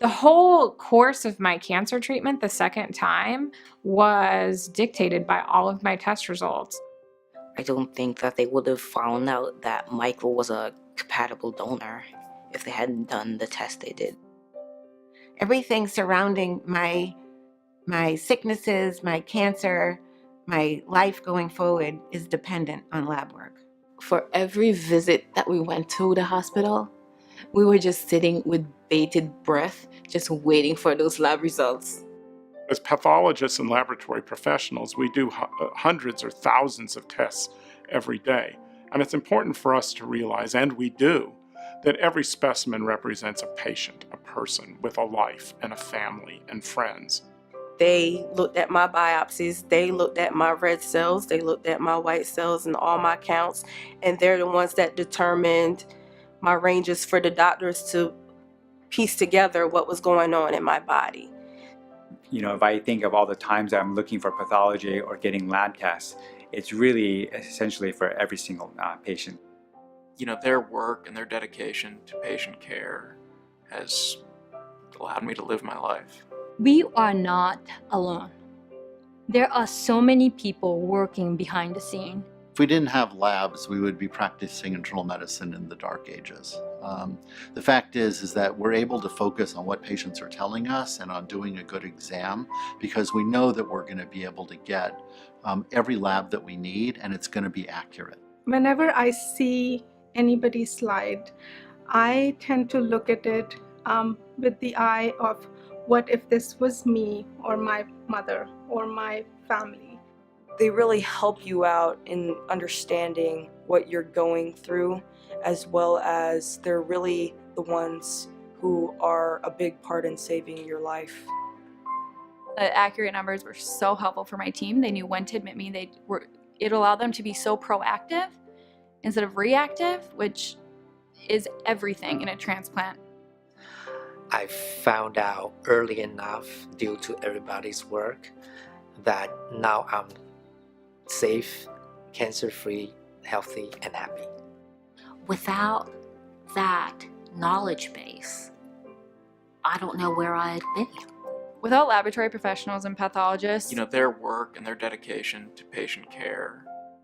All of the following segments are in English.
The whole course of my cancer treatment the second time was dictated by all of my test results. I don't think that they would have found out that Michael was a compatible donor if they hadn't done the test they did. Everything surrounding my sicknesses, my cancer, my life going forward is dependent on lab work. For every visit that we went to the hospital, we were just sitting with bated breath, just waiting for those lab results. As pathologists and laboratory professionals, we do hundreds or thousands of tests every day. And it's important for us to realize, and we do, that every specimen represents a patient, a person with a life and a family and friends. They looked at my biopsies, they looked at my red cells, they looked at my white cells and all my counts, and they're the ones that determined my ranges for the doctors to piece together what was going on in my body. You know, if I think of all the times I'm looking for pathology or getting lab tests, it's really essentially for every single patient. You know, their work and their dedication to patient care has allowed me to live my life. We are not alone. There are so many people working behind the scene. If we didn't have labs, we would be practicing internal medicine in the dark ages. The fact is that we're able to focus on what patients are telling us and on doing a good exam because we know that we're going to be able to get every lab that we need and it's going to be accurate. Whenever I see anybody's slide, I tend to look at it with the eye of what if this was me or my mother or my family. They really help you out in understanding what you're going through, as well as they're really the ones who are a big part in saving your life. The accurate numbers were so helpful for my team. They knew when to admit me. It allowed them to be so proactive instead of reactive, which is everything in a transplant. I found out early enough, due to everybody's work, that now I'm safe, cancer-free, healthy, and happy. Without that knowledge base, I don't know where I'd be. Without laboratory professionals and pathologists, You know, their work and their dedication to patient care.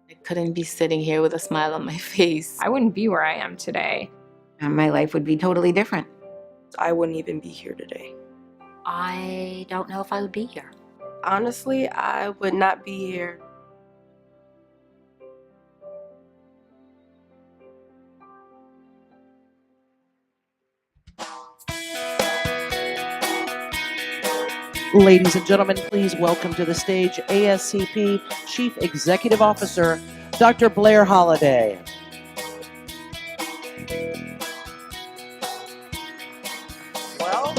I couldn't be sitting here with a smile on my face. I wouldn't be where I am today. And my life would be totally different. I wouldn't even be here today. I don't know if I would be here. Honestly, I would not be here. Ladies and gentlemen, please welcome to the stage ASCP Chief Executive Officer, Dr. Blair Holladay. Well,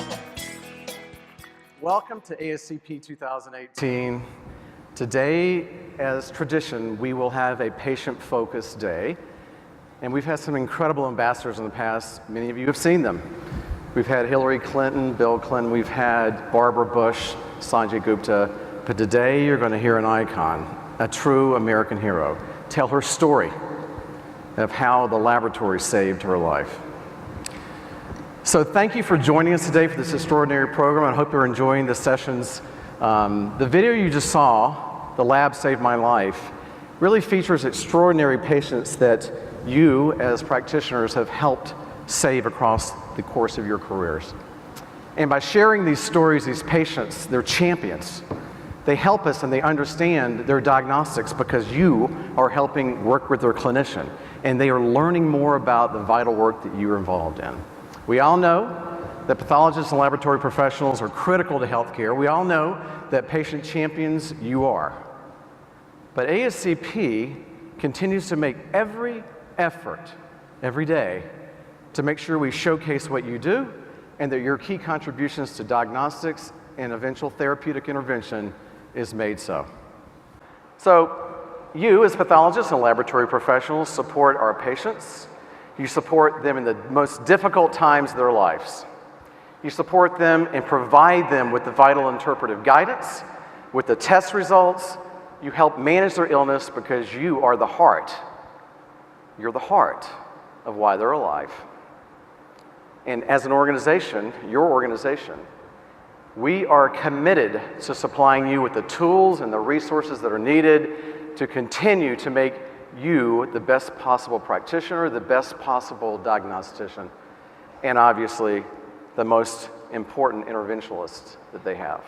welcome to ASCP 2018. Today, as tradition, we will have a patient-focused day. And we've had some incredible ambassadors in the past. Many of you have seen them. We've had Hillary Clinton, Bill Clinton, we've had Barbara Bush, Sanjay Gupta, but today you're going to hear an icon, a true American hero, tell her story of how the laboratory saved her life. So thank you for joining us today for this extraordinary program. I hope you're enjoying the sessions. The video you just saw, The Lab Saved My Life, really features extraordinary patients that you as practitioners have helped save across the course of your careers. And by sharing these stories, these patients, they're champions. They help us and they understand their diagnostics because you are helping work with their clinician and they are learning more about the vital work that you're involved in. We all know that pathologists and laboratory professionals are critical to healthcare. We all know that patient champions you are. But ASCP continues to make every effort every day to make sure we showcase what you do and that your key contributions to diagnostics and eventual therapeutic intervention is made so. So you as pathologists and laboratory professionals support our patients. You support them in the most difficult times of their lives. You support them and provide them with the vital interpretive guidance, with the test results. You help manage their illness because you are the heart. You're the heart of why they're alive. And as an organization, your organization, we are committed to supplying you with the tools and the resources that are needed to continue to make you the best possible practitioner, the best possible diagnostician, and obviously the most important interventionalist that they have.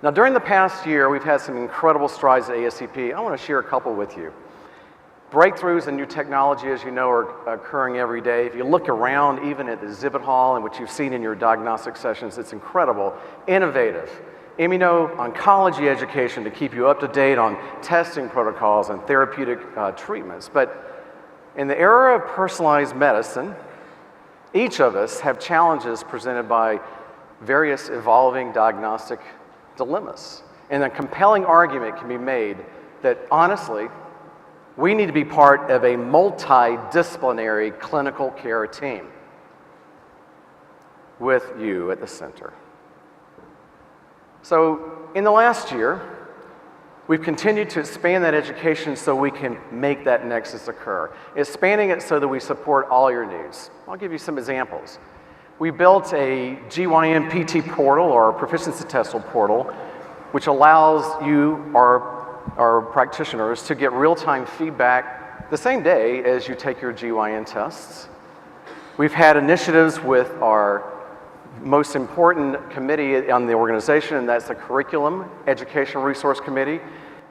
Now, during the past year, we've had some incredible strides at ASCP. I want to share a couple with you. Breakthroughs in new technology, as you know, are occurring every day. If you look around, even at the exhibit hall and what you've seen in your diagnostic sessions, it's incredible, innovative. Immuno-oncology education to keep you up to date on testing protocols and therapeutic treatments. But in the era of personalized medicine, each of us have challenges presented by various evolving diagnostic dilemmas. And a compelling argument can be made that, honestly, we need to be part of a multidisciplinary clinical care team with you at the center. So in the last year, we've continued to expand that education so we can make that nexus occur. Expanding it so that we support all your needs. I'll give you some examples. We built a GYN PT portal, or proficiency test portal, which allows you, our practitioners, to get real-time feedback the same day as you take your GYN tests. We've had initiatives with our most important committee on the organization, and that's the Curriculum Education Resource Committee.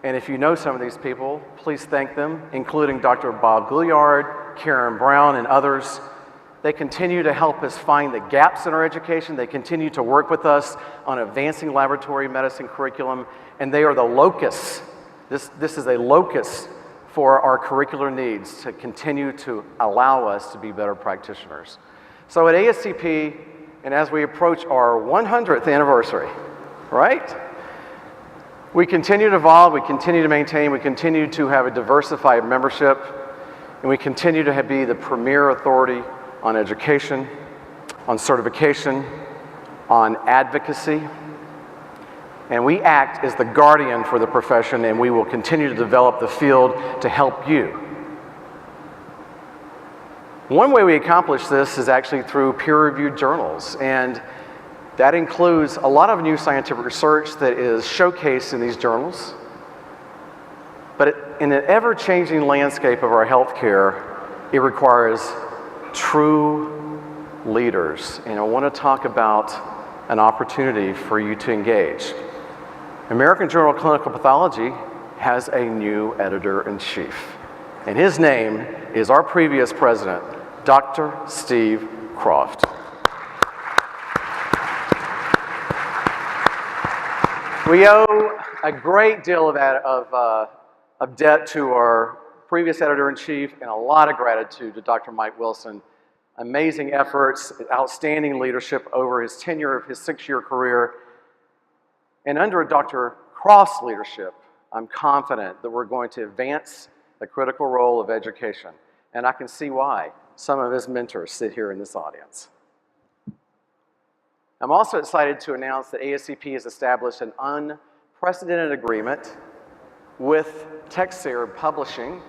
And if you know some of these people, please thank them, including Dr. Bob Gouliard, Karen Brown, and others. They continue to help us find the gaps in our education. They continue to work with us on advancing laboratory medicine curriculum, and they are the locus. This is a locus for our curricular needs to continue to allow us to be better practitioners. So at ASCP, and as we approach our 100th anniversary, right? We continue to evolve, we continue to maintain, we continue to have a diversified membership, and we continue to be the premier authority on education, on certification, on advocacy. And we act as the guardian for the profession, and we will continue to develop the field to help you. One way we accomplish this is actually through peer-reviewed journals, and that includes a lot of new scientific research that is showcased in these journals. But in an ever-changing landscape of our healthcare, it requires true leaders. And I want to talk about an opportunity for you to engage. American Journal of Clinical Pathology has a new editor-in-chief, and his name is our previous president, Dr. Steve Croft. We owe a great deal of debt to our previous editor-in-chief and a lot of gratitude to Dr. Mike Wilson. Amazing efforts, outstanding leadership over his tenure of his 6-year career. And under Dr. Croft's leadership, I'm confident that we're going to advance the critical role of education. And I can see why some of his mentors sit here in this audience. I'm also excited to announce that ASCP has established an unprecedented agreement with Texer Publishing,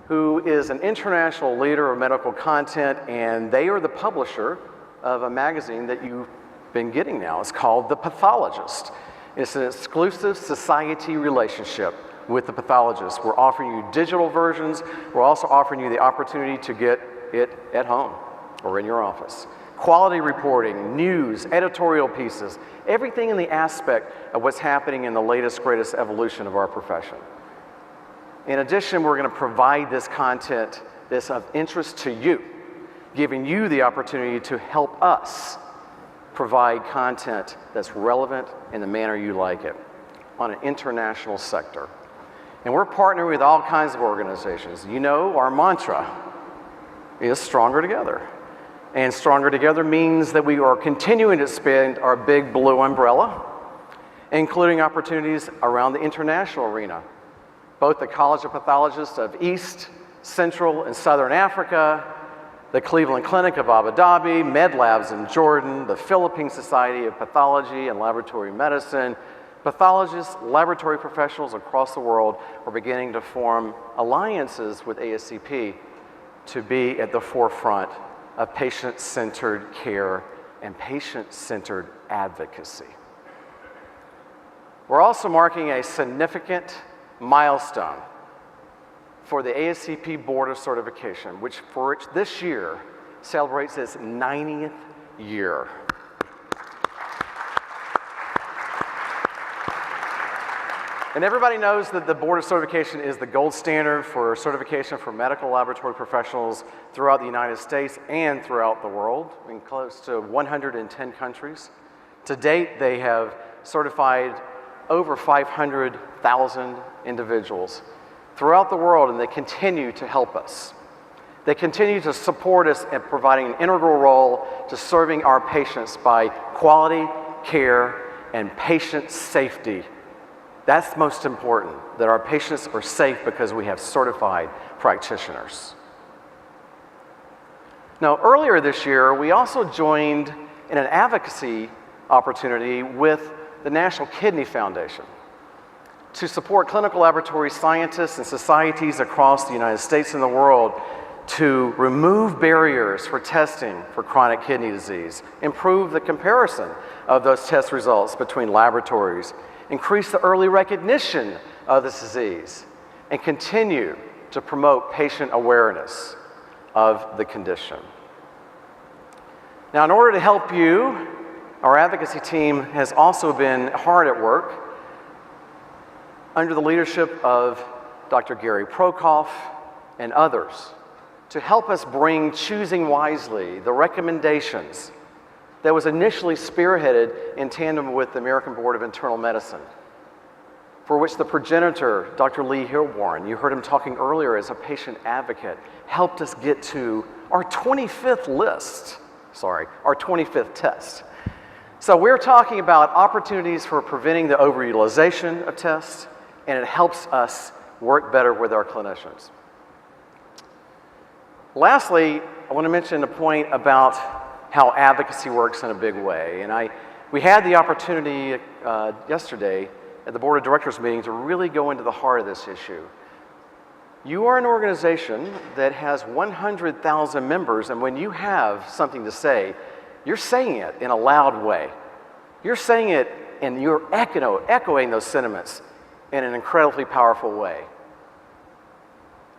who is an international leader of medical content, and they are the publisher of a magazine that you've been getting now. It's called The Pathologist. It's an exclusive society relationship with the pathologist. We're offering you digital versions. We're also offering you the opportunity to get it at home or in your office. Quality reporting, news, editorial pieces, everything in the aspect of what's happening in the latest, greatest evolution of our profession. In addition, we're going to provide this content that's of interest to you, giving you the opportunity to help us provide content that's relevant in the manner you like it on an international sector. And we're partnering with all kinds of organizations. You know, our mantra is stronger together. And stronger together means that we are continuing to expand our big blue umbrella, including opportunities around the international arena. Both the College of Pathologists of East, Central, and Southern Africa, the Cleveland Clinic of Abu Dhabi, Med Labs in Jordan, the Philippine Society of Pathology and Laboratory Medicine. Pathologists, laboratory professionals across the world are beginning to form alliances with ASCP to be at the forefront of patient-centered care and patient-centered advocacy. We're also marking a significant milestone for the ASCP Board of Certification, which this year celebrates its 90th year. And everybody knows that the Board of Certification is the gold standard for certification for medical laboratory professionals throughout the United States and throughout the world, in close to 110 countries. To date, they have certified over 500,000 individuals throughout the world, and they continue to help us. They continue to support us in providing an integral role to serving our patients by quality care and patient safety. That's most important, that our patients are safe because we have certified practitioners. Now, earlier this year, we also joined in an advocacy opportunity with the National Kidney Foundation to support clinical laboratory scientists and societies across the United States and the world to remove barriers for testing for chronic kidney disease, improve the comparison of those test results between laboratories, increase the early recognition of this disease, and continue to promote patient awareness of the condition. Now, in order to help you, our advocacy team has also been hard at work under the leadership of Dr. Gary Prokoff and others to help us bring Choosing Wisely, the recommendations that was initially spearheaded in tandem with the American Board of Internal Medicine, for which the progenitor, Dr. Lee Hilborn, you heard him talking earlier as a patient advocate, helped us get to our 25th our 25th test. So we're talking about opportunities for preventing the overutilization of tests, and it helps us work better with our clinicians. Lastly, I want to mention a point about how advocacy works in a big way. And we had the opportunity yesterday at the Board of Directors meeting to really go into the heart of this issue. You are an organization that has 100,000 members, and when you have something to say, you're saying it in a loud way. You're saying it and you're echoing those sentiments in an incredibly powerful way.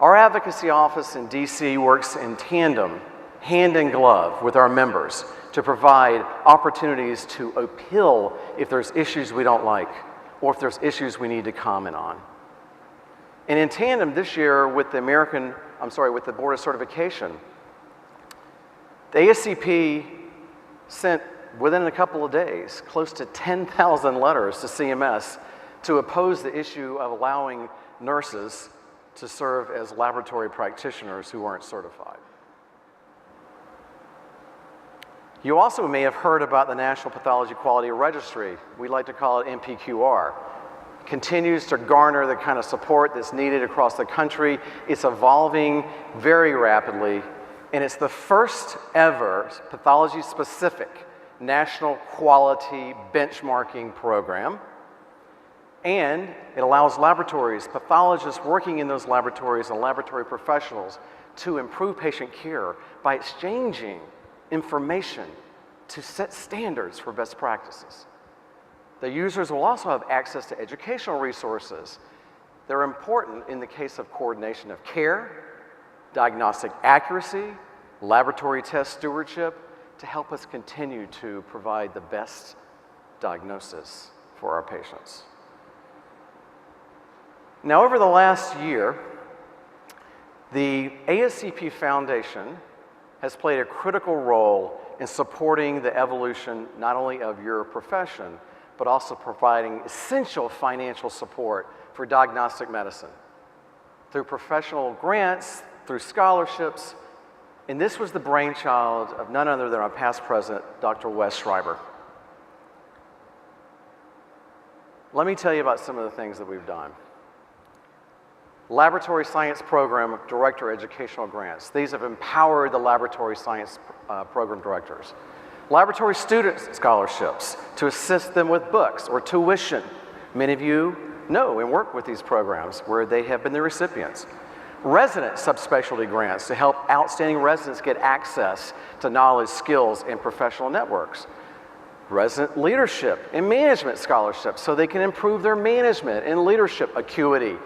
Our advocacy office in DC works in tandem, hand in glove with our members to provide opportunities to appeal if there's issues we don't like or if there's issues we need to comment on. And in tandem this year with the with the Board of Certification, the ASCP sent within a couple of days close to 10,000 letters to CMS to oppose the issue of allowing nurses to serve as laboratory practitioners who aren't certified. You also may have heard about the National Pathology Quality Registry. We like to call it NPQR. It continues to garner the kind of support that's needed across the country. It's evolving very rapidly, and it's the first ever pathology-specific national quality benchmarking program. And it allows laboratories, pathologists working in those laboratories and laboratory professionals to improve patient care by exchanging information to set standards for best practices. The users will also have access to educational resources. They're important in the case of coordination of care, diagnostic accuracy, laboratory test stewardship, to help us continue to provide the best diagnosis for our patients. Now, over the last year, the ASCP Foundation has played a critical role in supporting the evolution not only of your profession, but also providing essential financial support for diagnostic medicine through professional grants, through scholarships, and this was the brainchild of none other than our past president, Dr. Wes Schreiber. Let me tell you about some of the things that we've done. Laboratory Science Program Director Educational Grants. These have empowered the Laboratory Science Program Directors. Laboratory Student Scholarships to assist them with books or tuition. Many of you know and work with these programs where they have been the recipients. Resident subspecialty grants to help outstanding residents get access to knowledge, skills, and professional networks. Resident leadership and management scholarships so they can improve their management and leadership acuity.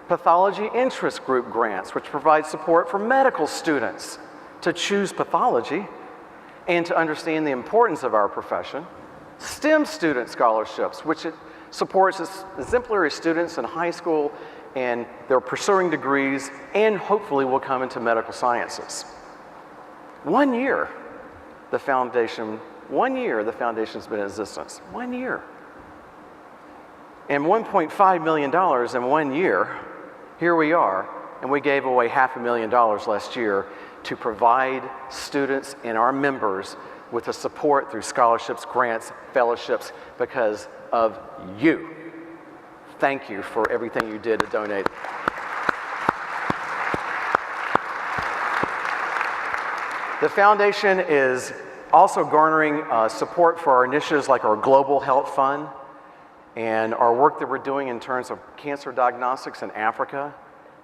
Pathology interest group grants, which provide support for medical students to choose pathology and to understand the importance of our profession. STEM student scholarships, which it supports exemplary students in high school and they're pursuing degrees and hopefully will come into medical sciences. 1 year, the foundation's been in existence. 1 year. And $1.5 million in 1 year, here we are, and we gave away $500,000 last year to provide students and our members with the support through scholarships, grants, fellowships, because of you. Thank you for everything you did to donate. The foundation is also garnering support for our initiatives like our Global Health Fund and our work that we're doing in terms of cancer diagnostics in Africa,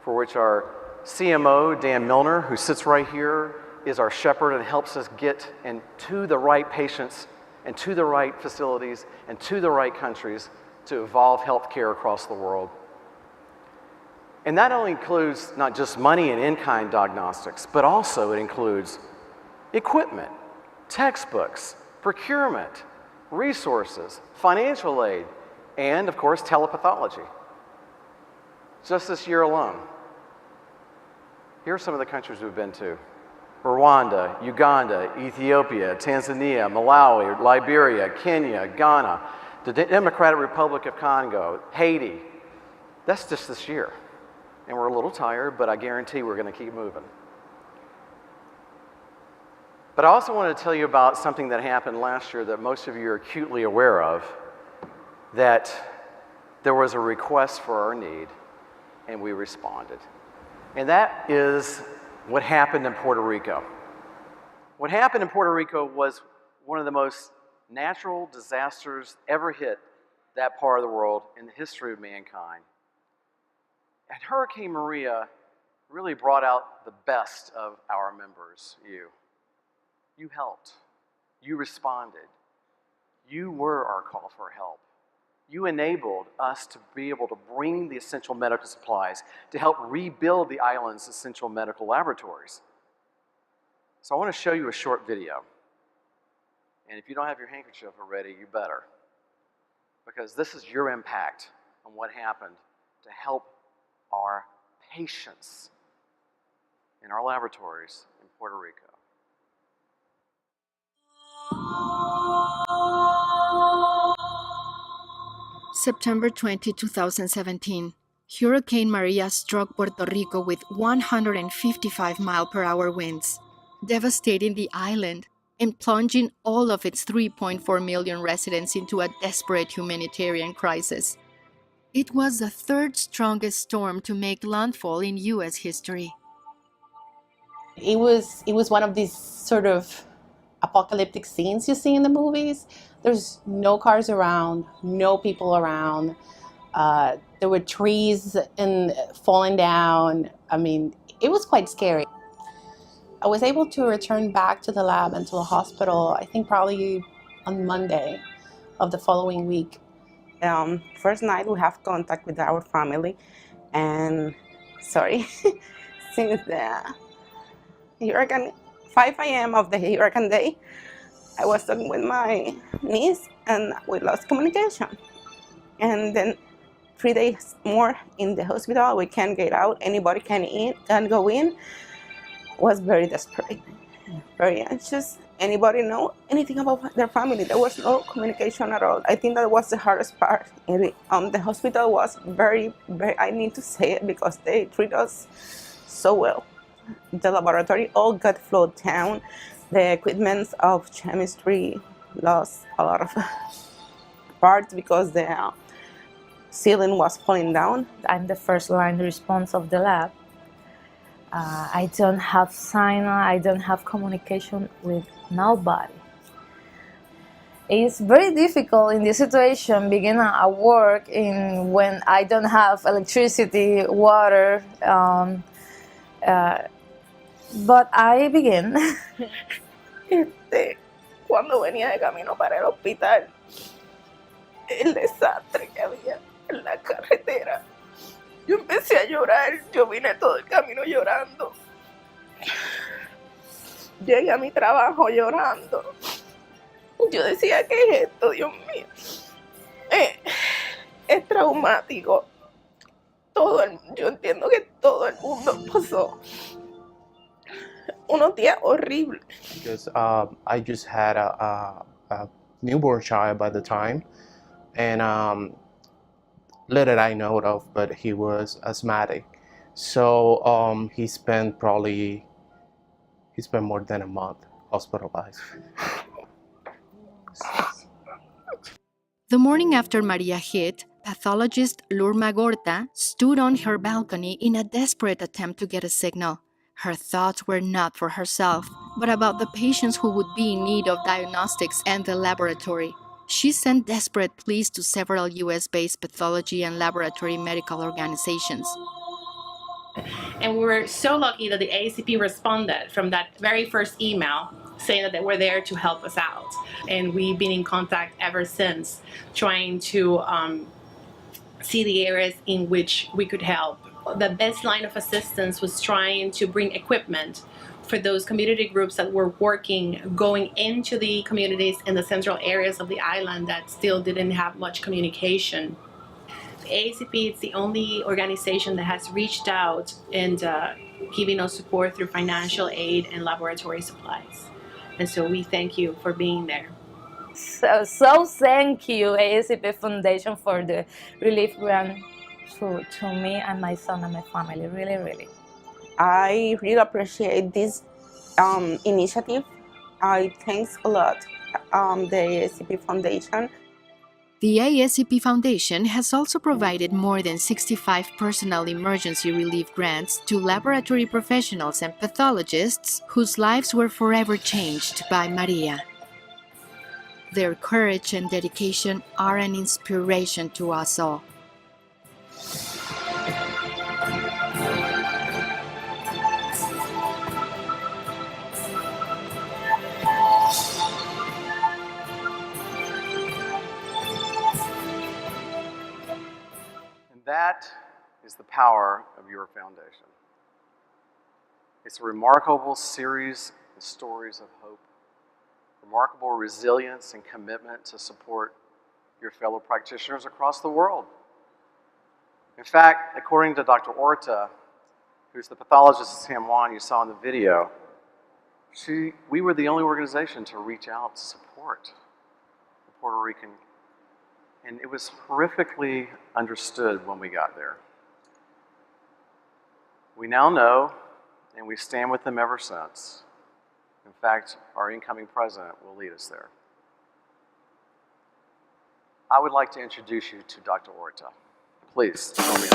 for which our CMO, Dan Milner, who sits right here, is our shepherd and helps us get to the right patients and to the right facilities and to the right countries to evolve healthcare across the world. And that only includes not just money and in-kind diagnostics, but also it includes equipment, textbooks, procurement, resources, financial aid, and of course, telepathology. Just this year alone. Here are some of the countries we've been to: Rwanda, Uganda, Ethiopia, Tanzania, Malawi, Liberia, Kenya, Ghana, the Democratic Republic of Congo, Haiti. That's just this year. And we're a little tired, but I guarantee we're going to keep moving. But I also want to tell you about something that happened last year that most of you are acutely aware of, that there was a request for our need, and we responded. And that is what happened in Puerto Rico. What happened in Puerto Rico was one of the most natural disasters ever hit that part of the world in the history of mankind. And Hurricane Maria really brought out the best of our members, you. You helped. You responded. You were our call for help. You enabled us to be able to bring the essential medical supplies to help rebuild the island's essential medical laboratories. So I want to show you a short video. And if you don't have your handkerchief already, you better. Because this is your impact on what happened to help our patients in our laboratories in Puerto Rico. September 20, 2017. Hurricane Maria struck Puerto Rico with 155-mile-per-hour winds, devastating the island and plunging all of its 3.4 million residents into a desperate humanitarian crisis. It was the third strongest storm to make landfall in U.S. history. It was one of these sort of apocalyptic scenes you see in the movies. There's no cars around, no people around. There were trees falling down. I mean, it was quite scary. I was able to return back to the lab and to the hospital, I think probably on Monday of the following week. First night we have contact with our family, and since the hurricane, 5 a.m. of the hurricane day, I was talking with my niece and we lost communication. And then 3 days more in the hospital, we can't get out, anybody can go in. Was very desperate, very anxious. Anybody know anything about their family? There was no communication at all. I think that was the hardest part. The hospital was very, I need to say it because they treat us so well. The laboratory all got flowed down. The equipment of chemistry lost a lot of parts because the ceiling was falling down. I'm the first line response of the lab. I don't have sign, I don't have communication with nobody. It's very difficult in this situation, beginning a work when I don't have electricity, water. But I began. Cuando venía de camino para el hospital, el desastre que había en la carretera, yo empecé a llorar, yo vine todo el camino llorando. Llegué a mi trabajo llorando. Yo decía, ¿qué es esto, Dios mío? Es traumático. Yo entiendo que todo el mundo pasó unos días horribles. Because I just had a newborn child by the time, and little did I know of, but he was asthmatic. So he spent more than a month hospitalized. The morning after Maria hit, pathologist Lurma Gorta stood on her balcony in a desperate attempt to get a signal. Her thoughts were not for herself, but about the patients who would be in need of diagnostics and the laboratory. She sent desperate pleas to several US-based pathology and laboratory medical organizations. And we were so lucky that the ASCP responded from that very first email saying that they were there to help us out. And we've been in contact ever since, trying to see the areas in which we could help. The best line of assistance was trying to bring equipment for those community groups that were going into the communities in the central areas of the island that still didn't have much communication. The ASCP is the only organization that has reached out and giving us support through financial aid and laboratory supplies. And so we thank you for being there. So thank you, ASCP Foundation, for the relief grant to me and my son and my family. Really, really. I really appreciate this initiative. I thanks a lot the ASCP Foundation. The ASCP Foundation has also provided more than 65 personal emergency relief grants to laboratory professionals and pathologists whose lives were forever changed by Maria. Their courage and dedication are an inspiration to us all. That is the power of your foundation. It's a remarkable series of stories of hope, remarkable resilience and commitment to support your fellow practitioners across the world. In fact, according to Dr. Orta, who's the pathologist at San Juan you saw in the video, we were the only organization to reach out to support the Puerto Rican. And it was horrifically understood when we got there. We now know, and we stand with them ever since. In fact, our incoming president will lead us there. I would like to introduce you to Dr. Orta. Please, join me.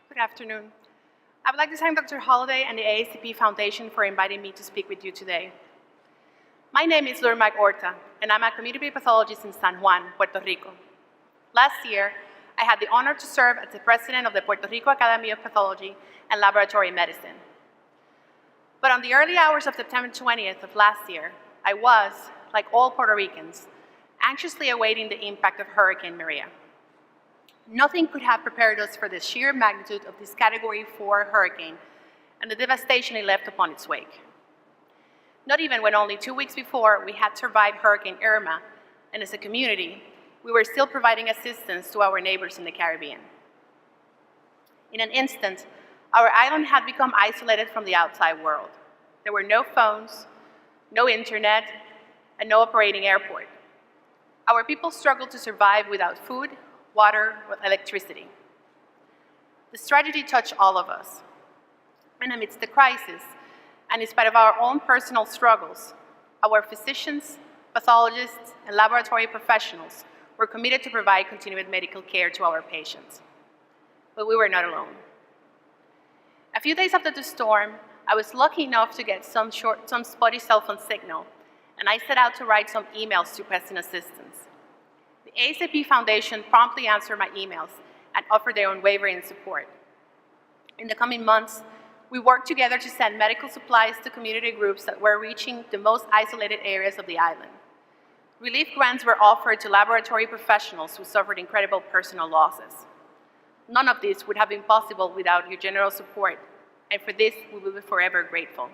Good afternoon. I would like to thank Dr. Holladay and the ASCP Foundation for inviting me to speak with you today. My name is Lurma Gorta, and I'm a community pathologist in San Juan, Puerto Rico. Last year, I had the honor to serve as the president of the Puerto Rico Academy of Pathology and Laboratory Medicine. But on the early hours of September 20th of last year, I was, like all Puerto Ricans, anxiously awaiting the impact of Hurricane Maria. Nothing could have prepared us for the sheer magnitude of this Category 4 hurricane and the devastation it left upon its wake. Not even when only 2 weeks before we had survived Hurricane Irma, and as a community, we were still providing assistance to our neighbors in the Caribbean. In an instant, our island had become isolated from the outside world. There were no phones, no internet, and no operating airport. Our people struggled to survive without food, water, or electricity. This tragedy touched all of us. And amidst the crisis, and in spite of our own personal struggles, our physicians, pathologists, and laboratory professionals we're committed to provide continued medical care to our patients. But we were not alone. A few days after the storm, I was lucky enough to get some spotty cell phone signal, and I set out to write some emails requesting assistance. The ASCP Foundation promptly answered my emails and offered their unwavering support. In the coming months, we worked together to send medical supplies to community groups that were reaching the most isolated areas of the island. Relief grants were offered to laboratory professionals who suffered incredible personal losses. None of this would have been possible without your generous support, and for this, we will be forever grateful.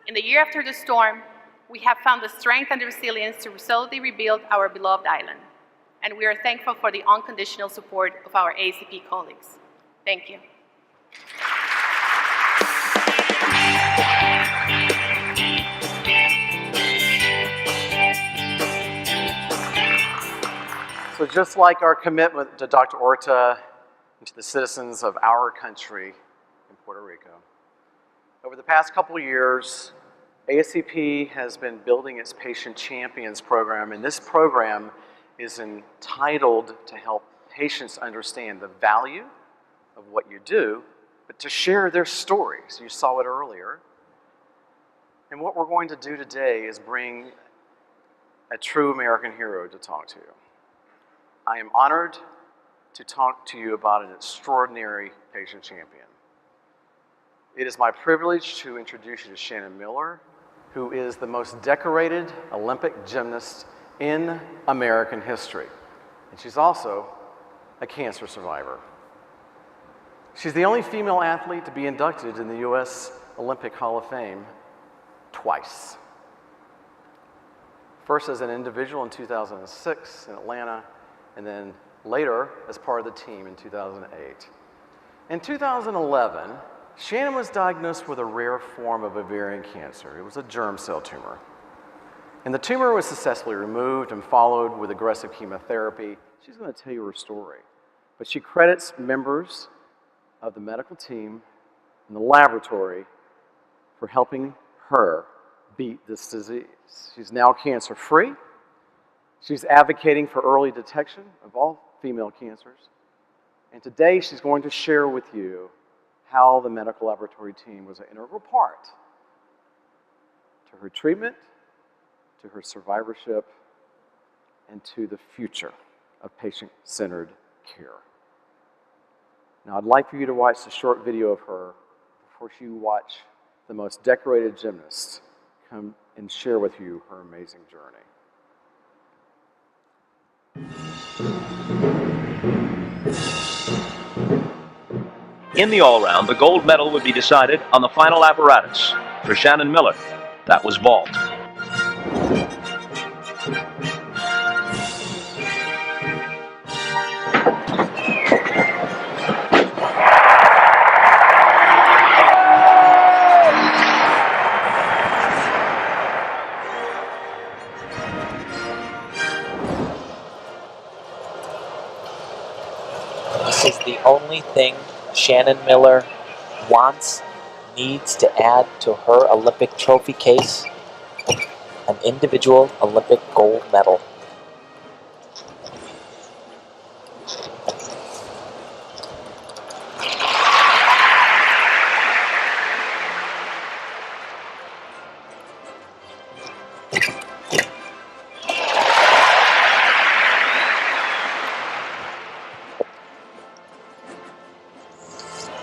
In the year after the storm, we have found the strength and the resilience to resolutely rebuild our beloved island, and we are thankful for the unconditional support of our ASCP colleagues. Thank you. So just like our commitment to Dr. Orta and to the citizens of our country in Puerto Rico, over the past couple of years, ASCP has been building its Patient Champions program, and this program is entitled to help patients understand the value of what you do, but to share their stories. You saw it earlier. And what we're going to do today is bring a true American hero to talk to you. I am honored to talk to you about an extraordinary patient champion. It is my privilege to introduce you to Shannon Miller, who is the most decorated Olympic gymnast in American history. And she's also a cancer survivor. She's the only female athlete to be inducted in the U.S. Olympic Hall of Fame twice. First as an individual in 2006 in Atlanta, and then later as part of the team in 2008. In 2011, Shannon was diagnosed with a rare form of ovarian cancer. It was a germ cell tumor. And the tumor was successfully removed and followed with aggressive chemotherapy. She's going to tell you her story. But she credits members of the medical team and the laboratory for helping her beat this disease. She's now cancer-free. She's advocating for early detection of all female cancers. And today she's going to share with you how the medical laboratory team was an integral part to her treatment, to her survivorship, and to the future of patient-centered care. Now, I'd like for you to watch the short video of her before you watch the most decorated gymnast come and share with you her amazing journey. In the all-round, the gold medal would be decided on the final apparatus. For Shannon Miller, that was vault. This is the only thing Shannon Miller needs to add to her Olympic trophy case, an individual Olympic gold medal.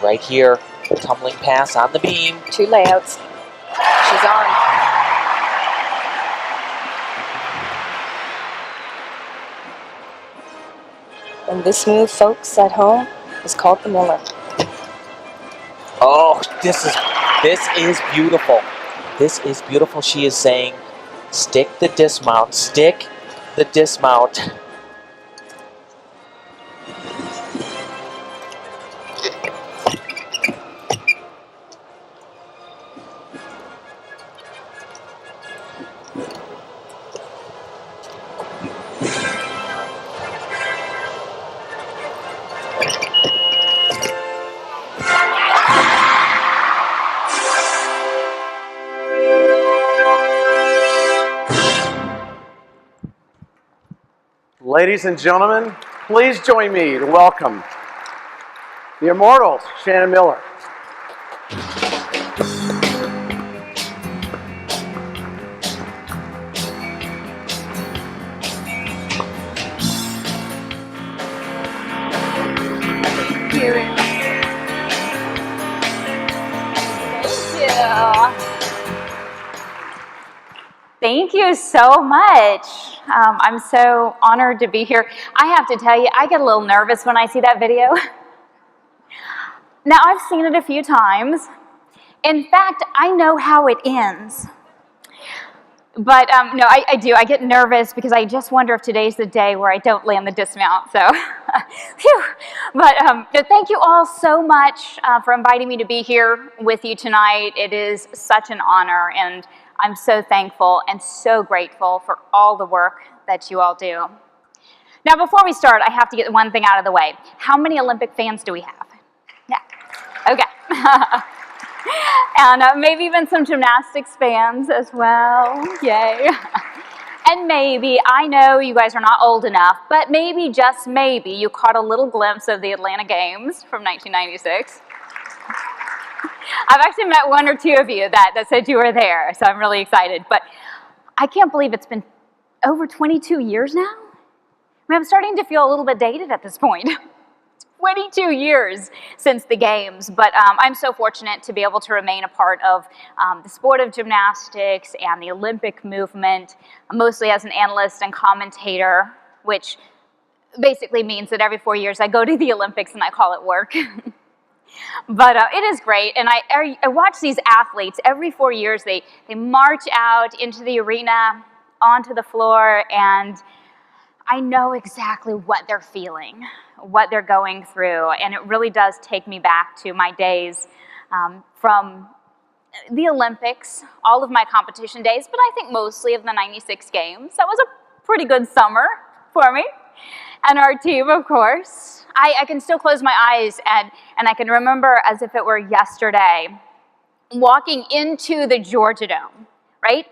Right here, tumbling pass on the beam. 2 layouts. She's on. And this move, folks, at home, is called the Miller. Oh, this is beautiful. This is beautiful. She is saying, stick the dismount, stick the dismount. Ladies and gentlemen, please join me to welcome the immortal Shannon Miller. Thank you so much. I'm so honored to be here. I have to tell you, I get a little nervous when I see that video. Now, I've seen it a few times. In fact, I know how it ends. But no, I do. I get nervous because I just wonder if today's the day where I don't land the dismount. So, phew. But thank you all so much for inviting me to be here with you tonight. It is such an honor, and I'm so thankful and so grateful for all the work that you all do. Now, before we start, I have to get one thing out of the way. How many Olympic fans do we have? Yeah. Okay. And maybe even some gymnastics fans as well. Yay. And maybe, I know you guys are not old enough, but maybe, just maybe, you caught a little glimpse of the Atlanta Games from 1996. I've actually met one or two of you that said you were there, so I'm really excited. But I can't believe it's been over 22 years now. I mean, I'm starting to feel a little bit dated at this point. 22 years since the games, but I'm so fortunate to be able to remain a part of the sport of gymnastics and the Olympic movement, mostly as an analyst and commentator, which basically means that every 4 years I go to the Olympics and I call it work. But it is great, and I watch these athletes. Every 4 years they march out into the arena, onto the floor, and I know exactly what they're feeling, what they're going through, and it really does take me back to my days from the Olympics, all of my competition days, but I think mostly of the 96 games. That was a pretty good summer for me, and our team, of course. I can still close my eyes, and I can remember as if it were yesterday, walking into the Georgia Dome, right?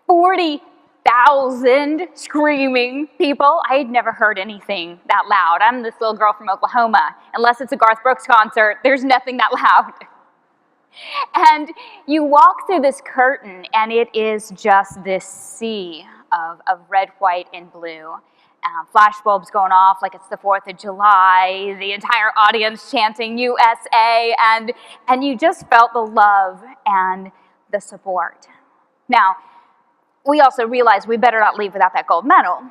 40,000 screaming people. I had never heard anything that loud. I'm this little girl from Oklahoma. Unless it's a Garth Brooks concert, there's nothing that loud. And you walk through this curtain, and it is just this sea of red, white, and blue. Flashbulbs going off like it's the 4th of July, the entire audience chanting USA, and you just felt the love and the support. Now, we also realized we better not leave without that gold medal.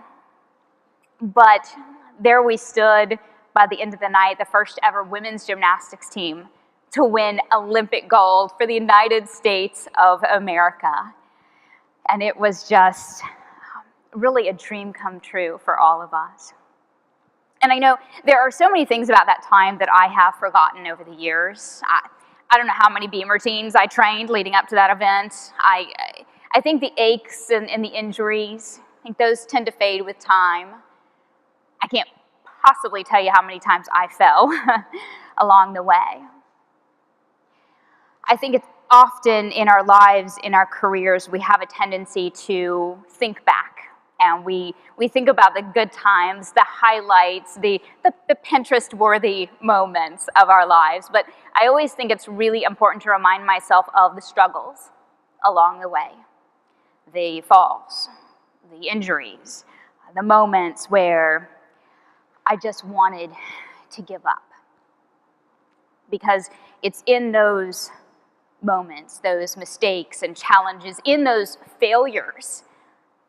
But there we stood by the end of the night, the first ever women's gymnastics team to win Olympic gold for the United States of America. And it was just really a dream come true for all of us. And I know there are so many things about that time that I have forgotten over the years. I don't know how many beam routines I trained leading up to that event. I think the aches and the injuries, I think those tend to fade with time. I can't possibly tell you how many times I fell along the way. I think it's often in our lives, in our careers, we have a tendency to think back. And we think about the good times, the highlights, the Pinterest-worthy moments of our lives. But I always think it's really important to remind myself of the struggles along the way. The falls, the injuries, the moments where I just wanted to give up. Because it's in those moments, those mistakes and challenges, in those failures,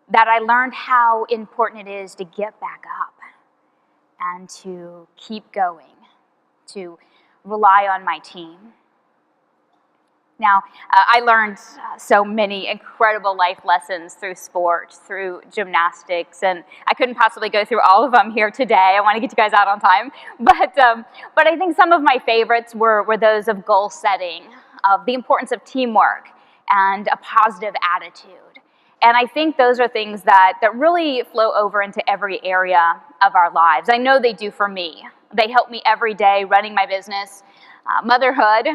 that I learned how important it is to get back up and to keep going, to rely on my team. Now, I learned so many incredible life lessons through sport, through gymnastics, and I couldn't possibly go through all of them here today. I want to get you guys out on time. But I think some of my favorites were those of goal setting, of the importance of teamwork, and a positive attitude. And I think those are things that really flow over into every area of our lives. I know they do for me. They help me every day running my business, motherhood,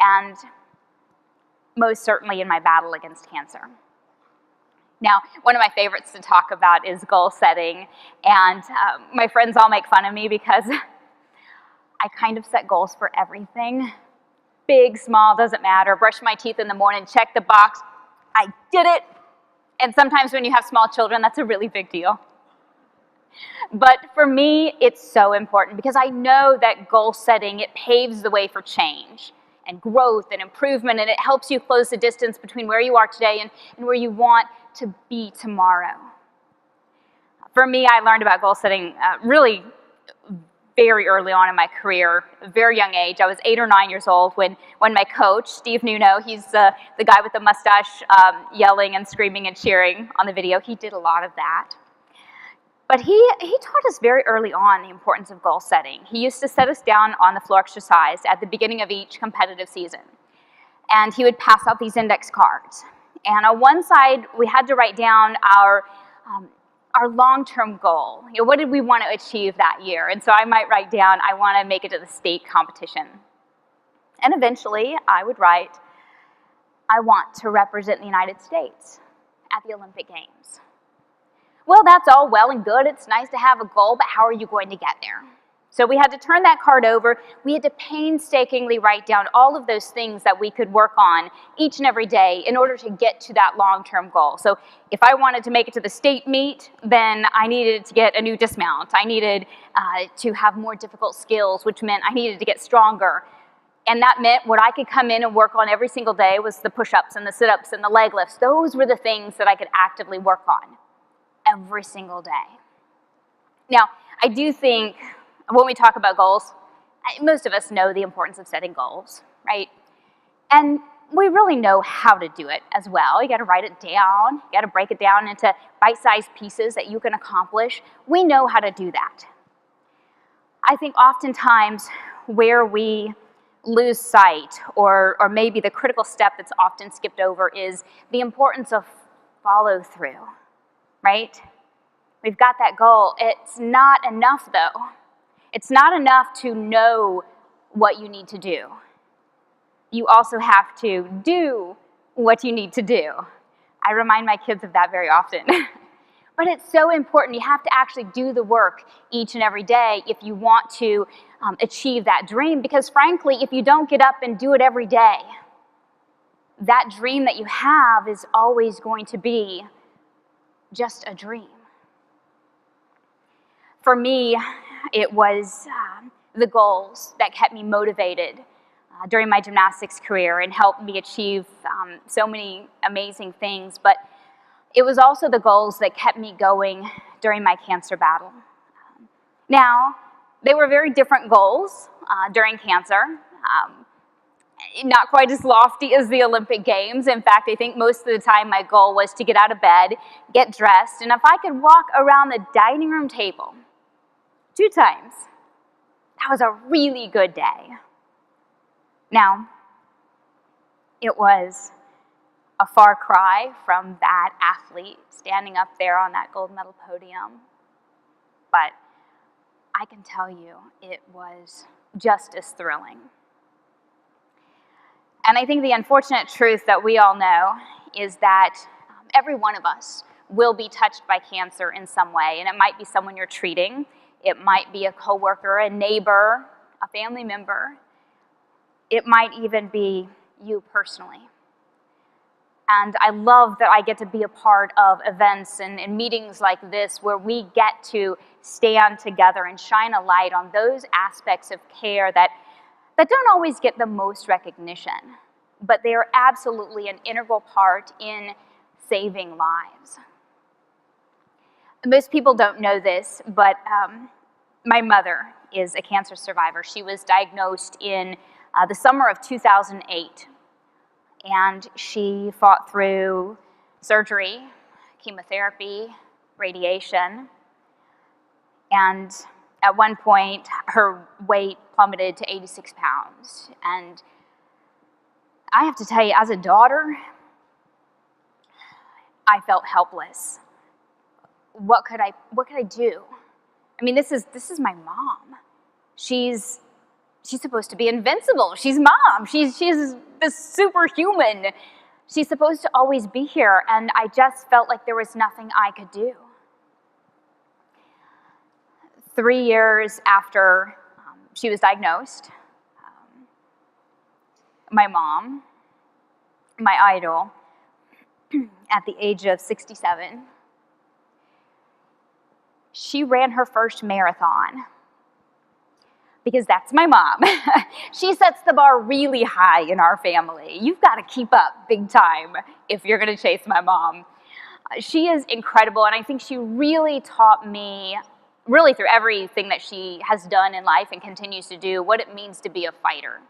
and most certainly in my battle against cancer. Now, one of my favorites to talk about is goal setting, and my friends all make fun of me because I kind of set goals for everything. Big, small, doesn't matter. Brush my teeth in the morning, check the box, I did it. And sometimes when you have small children, that's a really big deal. But for me, it's so important because I know that goal setting, it paves the way for change and growth and improvement, and it helps you close the distance between where you are today and where you want to be tomorrow. For me, I learned about goal setting really very early on in my career, a very young age. I was 8 or 9 years old when my coach, Steve Nuno, he's the guy with the mustache yelling and screaming and cheering on the video, he did a lot of that. But he taught us very early on the importance of goal setting. He used to set us down on the floor exercise at the beginning of each competitive season. And he would pass out these index cards. And on one side, we had to write down our long-term goal. You know, what did we want to achieve that year? And so I might write down, I want to make it to the state competition. And eventually, I would write, I want to represent the United States at the Olympic Games. Well, that's all well and good. It's nice to have a goal, but how are you going to get there? So we had to turn that card over. We had to painstakingly write down all of those things that we could work on each and every day in order to get to that long-term goal. So if I wanted to make it to the state meet, then I needed to get a new dismount. I needed to have more difficult skills, which meant I needed to get stronger. And that meant what I could come in and work on every single day was the push-ups and the sit-ups and the leg lifts. Those were the things that I could actively work on every single day. Now, I do think when we talk about goals, most of us know the importance of setting goals, right? And we really know how to do it as well. You got to write it down. You got to break it down into bite-sized pieces that you can accomplish. We know how to do that. I think oftentimes where we lose sight, or maybe the critical step that's often skipped over, is the importance of follow-through, right? We've got that goal. It's not enough, though. It's not enough to know what you need to do. You also have to do what you need to do. I remind my kids of that very often. But it's so important. You have to actually do the work each and every day if you want to achieve that dream. Because frankly, if you don't get up and do it every day, that dream that you have is always going to be just a dream. For me, it was the goals that kept me motivated during my gymnastics career and helped me achieve so many amazing things. But it was also the goals that kept me going during my cancer battle. Now, they were very different goals during cancer. Not quite as lofty as the Olympic Games. In fact, I think most of the time my goal was to get out of bed, get dressed, and if I could walk around the dining room table 2 times, that was a really good day. Now, it was a far cry from that athlete standing up there on that gold medal podium, but I can tell you it was just as thrilling. And I think the unfortunate truth that we all know is that every one of us will be touched by cancer in some way, and it might be someone you're treating. It might be a coworker, a neighbor, a family member. It might even be you personally. And I love that I get to be a part of events and meetings like this where we get to stand together and shine a light on those aspects of care that don't always get the most recognition, but they are absolutely an integral part in saving lives. Most people don't know this, but my mother is a cancer survivor. She was diagnosed in the summer of 2008, and she fought through surgery, chemotherapy, radiation, and at one point her weight plummeted to 86 pounds. And I have to tell you, as a daughter, I felt helpless. What could I do? I mean, this is my mom. She's supposed to be invincible. She's mom. She's this superhuman. She's supposed to always be here, and I just felt like there was nothing I could do. 3 years after she was diagnosed, my mom, my idol, at the age of 67, she ran her first marathon. Because that's my mom. She sets the bar really high in our family. You've got to keep up big time if you're going to chase my mom. She is incredible, and I think she really taught me, really through everything that she has done in life and continues to do, what it means to be a fighter.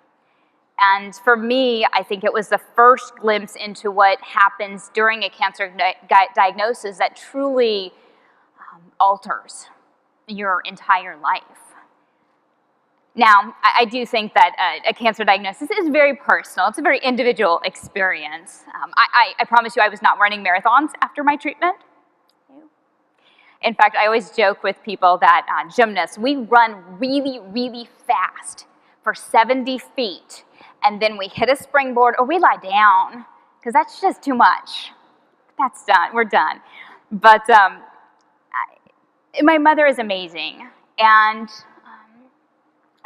And for me, I think it was the first glimpse into what happens during a cancer diagnosis that truly alters your entire life. Now, I do think that a cancer diagnosis is very personal. It's a very individual experience. I promise you I was not running marathons after my treatment. In fact, I always joke with people that gymnasts, we run really, really fast for 70 feet, and then we hit a springboard or we lie down, because that's just too much. That's done. We're done. But my mother is amazing, and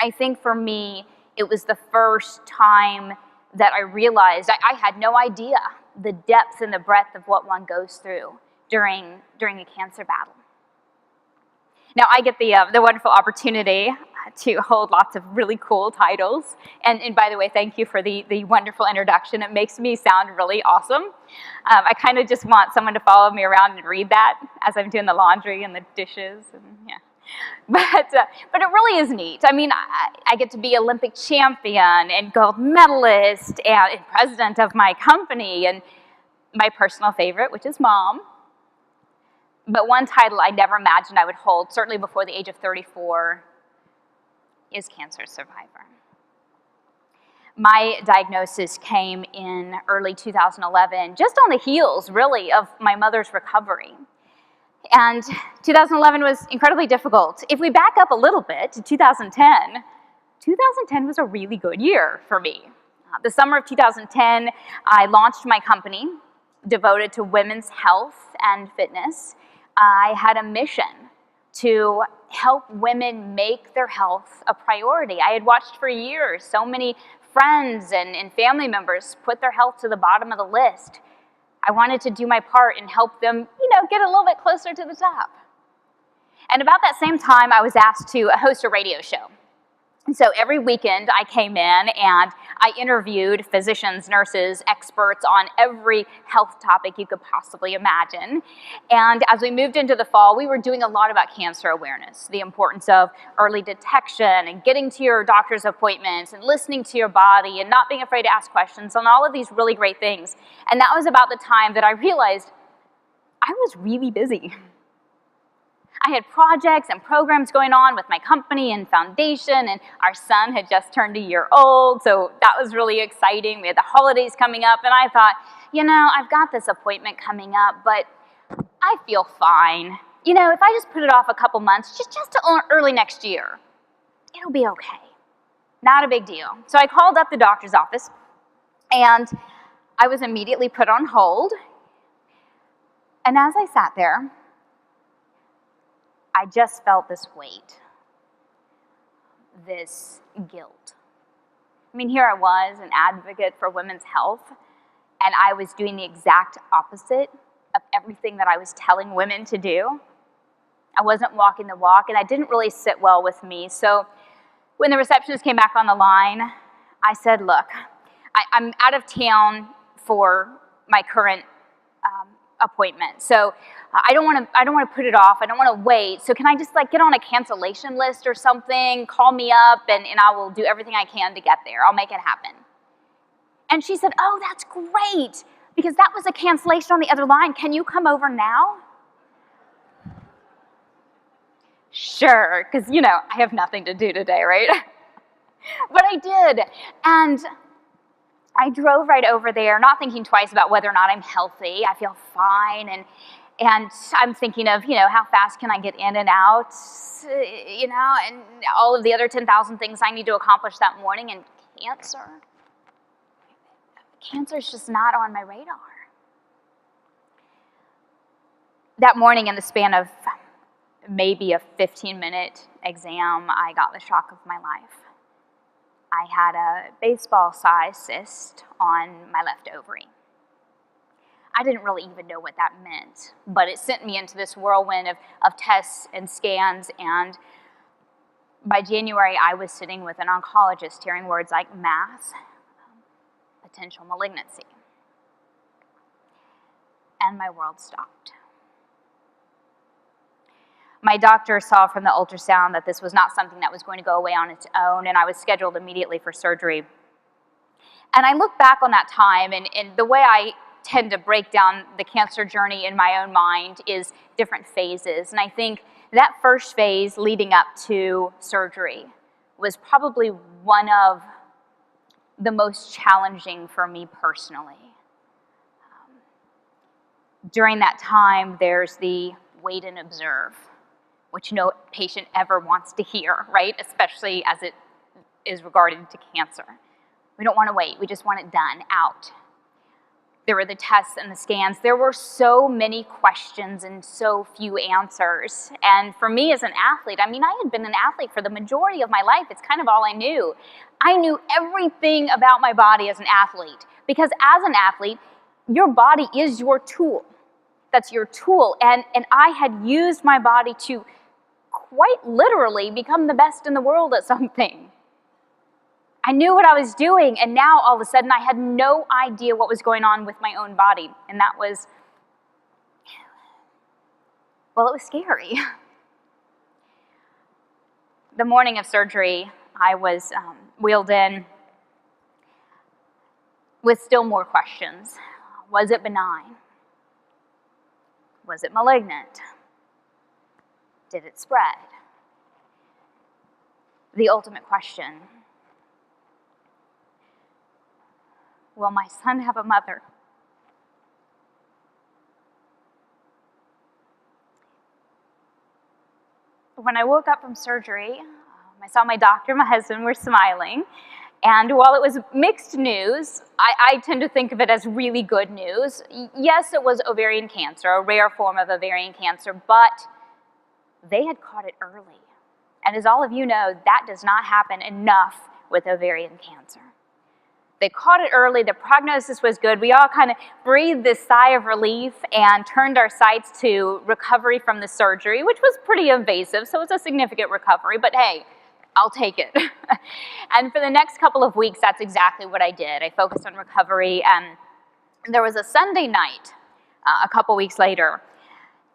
I think for me, it was the first time that I realized I had no idea the depth and the breadth of what one goes through during a cancer battle. Now, I get the wonderful opportunity to hold lots of really cool titles. And by the way, thank you for the wonderful introduction. It makes me sound really awesome. I kind of just want someone to follow me around and read that as I'm doing the laundry and the dishes. And yeah. But it really is neat. I mean, I get to be Olympic champion and gold medalist and president of my company and my personal favorite, which is mom. But one title I never imagined I would hold, certainly before the age of 34, is cancer survivor. My diagnosis came in early 2011, just on the heels, really, of my mother's recovery. And 2011 was incredibly difficult. If we back up a little bit to 2010 was a really good year for me. The summer of 2010, I launched my company devoted to women's health and fitness. I had a mission to help women make their health a priority. I had watched for years so many friends and family members put their health to the bottom of the list. I wanted to do my part and help them, get a little bit closer to the top. And about that same time, I was asked to host a radio show. And so every weekend I came in and I interviewed physicians, nurses, experts on every health topic you could possibly imagine. And as we moved into the fall, we were doing a lot about cancer awareness, the importance of early detection and getting to your doctor's appointments and listening to your body and not being afraid to ask questions and all of these really great things. And that was about the time that I realized I was really busy. I had projects and programs going on with my company and foundation, and our son had just turned a year old, so that was really exciting. We had the holidays coming up, and I thought, I've got this appointment coming up, but I feel fine. If I just put it off a couple months, just to early next year, it'll be okay. Not a big deal. So I called up the doctor's office, and I was immediately put on hold. And as I sat there, I just felt this weight, this guilt. I mean, here I was, an advocate for women's health, and I was doing the exact opposite of everything that I was telling women to do. I wasn't walking the walk, and it didn't really sit well with me. So when the receptionist came back on the line, I said, look, I'm out of town for my current appointment. So I don't want to put it off. I don't want to wait. So can I just get on a cancellation list or something? Call me up and I will do everything I can to get there. I'll make it happen. And she said, oh, that's great, because that was a cancellation on the other line. Can you come over now? Sure, because, I have nothing to do today, right? But I did. And I drove right over there, not thinking twice about whether or not I'm healthy. I feel fine. And I'm thinking of, how fast can I get in and out, and all of the other 10,000 things I need to accomplish that morning, and cancer. cancer's just not on my radar. That morning, in the span of maybe a 15-minute exam, I got the shock of my life. I had a baseball-sized cyst on my left ovary. I didn't really even know what that meant, but it sent me into this whirlwind of tests and scans, and by January, I was sitting with an oncologist hearing words like mass, potential malignancy, and my world stopped. My doctor saw from the ultrasound that this was not something that was going to go away on its own, and I was scheduled immediately for surgery. And I look back on that time, and the way I tend to break down the cancer journey in my own mind is different phases. And I think that first phase leading up to surgery was probably one of the most challenging for me personally. During that time, there's the wait and observe, which no patient ever wants to hear, right? Especially as it is regarding to cancer. We don't want to wait. We just want it done, out. There were the tests and the scans. There were so many questions and so few answers. And for me as an athlete, I mean, I had been an athlete for the majority of my life. It's kind of all I knew. I knew everything about my body as an athlete, because as an athlete, your body is your tool. That's your tool. And I had used my body to quite literally become the best in the world at something. I knew what I was doing, and now all of a sudden I had no idea what was going on with my own body. And that was, well, it was scary. The morning of surgery, I was wheeled in with still more questions. Was it benign? Was it malignant? Did it spread? The ultimate question, will my son have a mother? When I woke up from surgery, I saw my doctor and my husband were smiling. And while it was mixed news, I tend to think of it as really good news. Yes, it was ovarian cancer, a rare form of ovarian cancer, but they had caught it early. And as all of you know, that does not happen enough with ovarian cancer. They caught it early, the prognosis was good. We all kind of breathed this sigh of relief and turned our sights to recovery from the surgery, which was pretty invasive, so it's a significant recovery, but hey, I'll take it. And for the next couple of weeks, that's exactly what I did. I focused on recovery, and there was a Sunday night, a couple weeks later,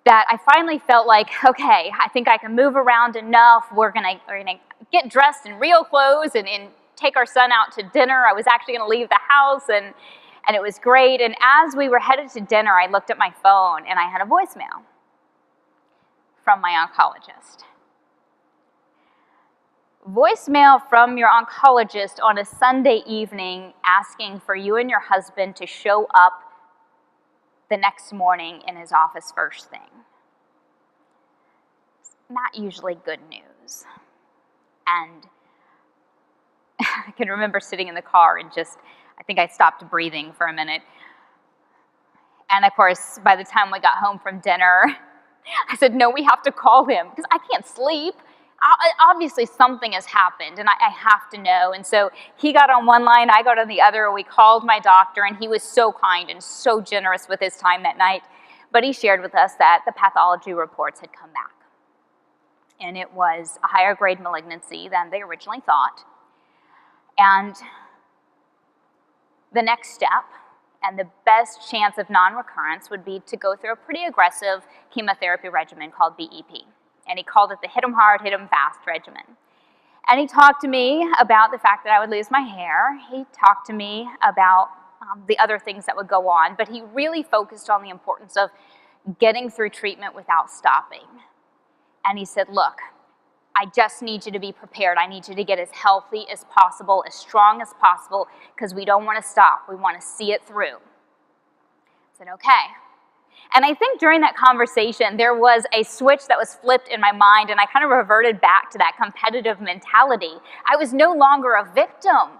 that I finally felt like, okay, I think I can move around enough. We're gonna get dressed in real clothes and take our son out to dinner. I was actually gonna leave the house, and it was great. And as we were headed to dinner, I looked at my phone and I had a voicemail from my oncologist. Voicemail from your oncologist on a Sunday evening asking for you and your husband to show up the next morning in his office first thing. Not usually good news. And I can remember sitting in the car and I think I stopped breathing for a minute. And of course, by the time we got home from dinner, I said, no, we have to call him because I can't sleep. Obviously something has happened and I have to know. And so he got on one line, I got on the other. We called my doctor, and he was so kind and so generous with his time that night. But he shared with us that the pathology reports had come back. And it was a higher grade malignancy than they originally thought. And the next step and the best chance of non-recurrence would be to go through a pretty aggressive chemotherapy regimen called BEP. And he called it the hit 'em hard, hit 'em fast regimen. And he talked to me about the fact that I would lose my hair. He talked to me about the other things that would go on, but he really focused on the importance of getting through treatment without stopping. And he said, look, I just need you to be prepared. I need you to get as healthy as possible, as strong as possible, because we don't want to stop. We want to see it through. I said, okay. And I think during that conversation, there was a switch that was flipped in my mind, and I kind of reverted back to that competitive mentality. I was no longer a victim.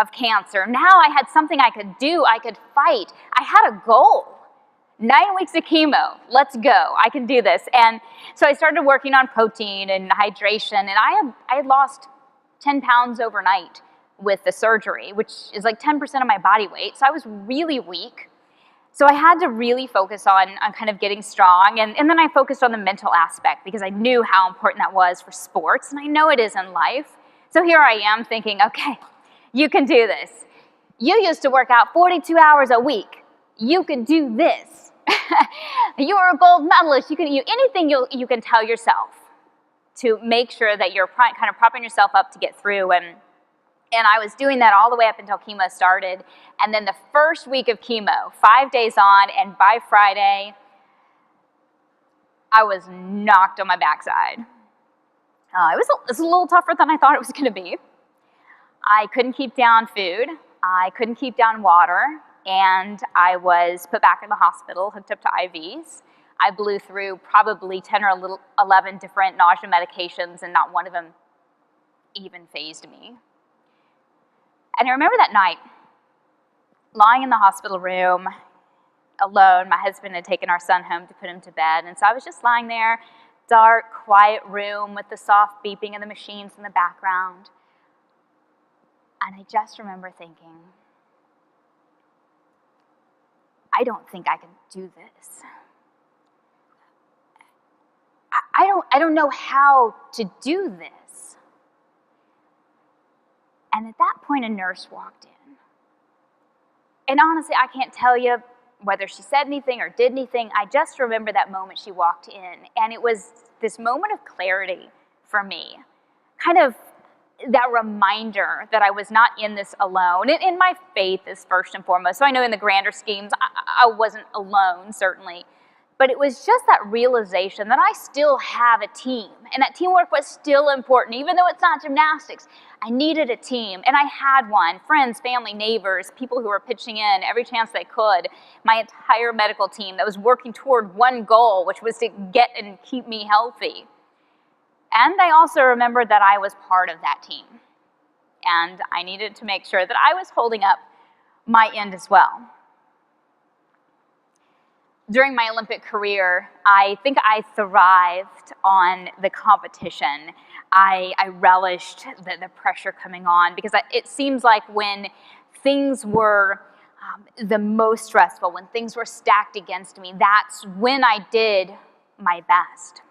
of cancer. Now I had something I could do, I could fight. I had a goal. 9 weeks of chemo, let's go, I can do this. And so I started working on protein and hydration, and I had lost 10 pounds overnight with the surgery, which is like 10% of my body weight. So I was really weak. So I had to really focus on kind of getting strong. And then I focused on the mental aspect because I knew how important that was for sports. And I know it is in life. So here I am thinking, okay, you can do this. You used to work out 42 hours a week. You can do this. You are a gold medalist. You can do anything you can tell yourself to make sure that you're kind of propping yourself up to get through. And I was doing that all the way up until chemo started. And then the first week of chemo, 5 days on, and by Friday, I was knocked on my backside. It was a little tougher than I thought it was going to be. I couldn't keep down food. I couldn't keep down water. And I was put back in the hospital, hooked up to IVs. I blew through probably 10 or 11 different nausea medications, and not one of them even fazed me. And I remember that night, lying in the hospital room, alone. My husband had taken our son home to put him to bed, and so I was just lying there, dark, quiet room with the soft beeping of the machines in the background. And I just remember thinking, I don't think I can do this. I don't know how to do this. And at that point, a nurse walked in. And honestly, I can't tell you whether she said anything or did anything. I just remember that moment she walked in. And it was this moment of clarity for me. Kind of that reminder that I was not in this alone. And my faith is first and foremost. So I know in the grander schemes, I wasn't alone, certainly. But it was just that realization that I still have a team. And that teamwork was still important, even though it's not gymnastics. I needed a team, and I had one. Friends, family, neighbors, people who were pitching in every chance they could. My entire medical team that was working toward one goal, which was to get and keep me healthy. And I also remembered that I was part of that team. And I needed to make sure that I was holding up my end as well. During my Olympic career, I think I thrived on the competition. I relished the pressure coming on because it seems like when things were the most stressful, when things were stacked against me, that's when I did my best.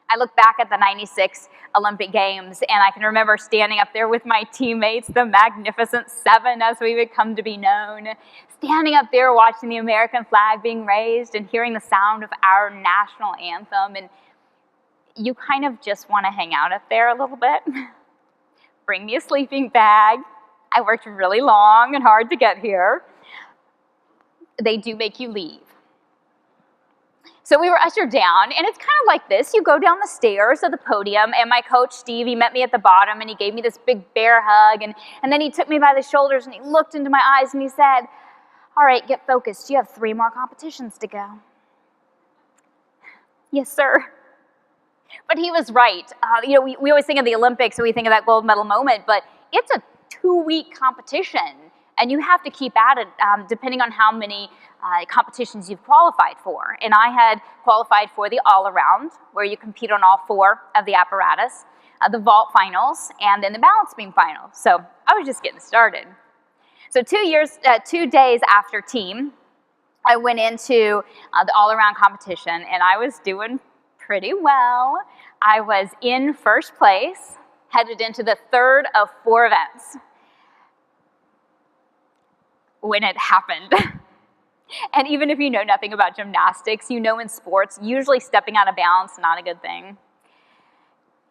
I look back at the 96 Olympic Games, and I can remember standing up there with my teammates, the Magnificent Seven, as we would come to be known, standing up there watching the American flag being raised and hearing the sound of our national anthem, and you kind of just want to hang out up there a little bit. Bring me a sleeping bag. I worked really long and hard to get here. They do make you leave. So we were ushered down, and it's kind of like this. You go down the stairs of the podium, and my coach, Steve, he met me at the bottom, and he gave me this big bear hug, and then he took me by the shoulders, and he looked into my eyes, and he said, all right, get focused. You have 3 more competitions to go. Yes, sir. But he was right. We always think of the Olympics, and we think of that gold medal moment, but it's a 2-week competition, and you have to keep at it depending on how many competitions you've qualified for. And I had qualified for the all-around, where you compete on all 4 of the apparatus, the vault finals, and then the balance beam final. So I was just getting started. So 2 days after team, I went into the all-around competition, and I was doing pretty well. I was in first place, headed into the 3rd of 4 events when it happened. And even if you know nothing about gymnastics, you know in sports, usually stepping out of bounds is not a good thing.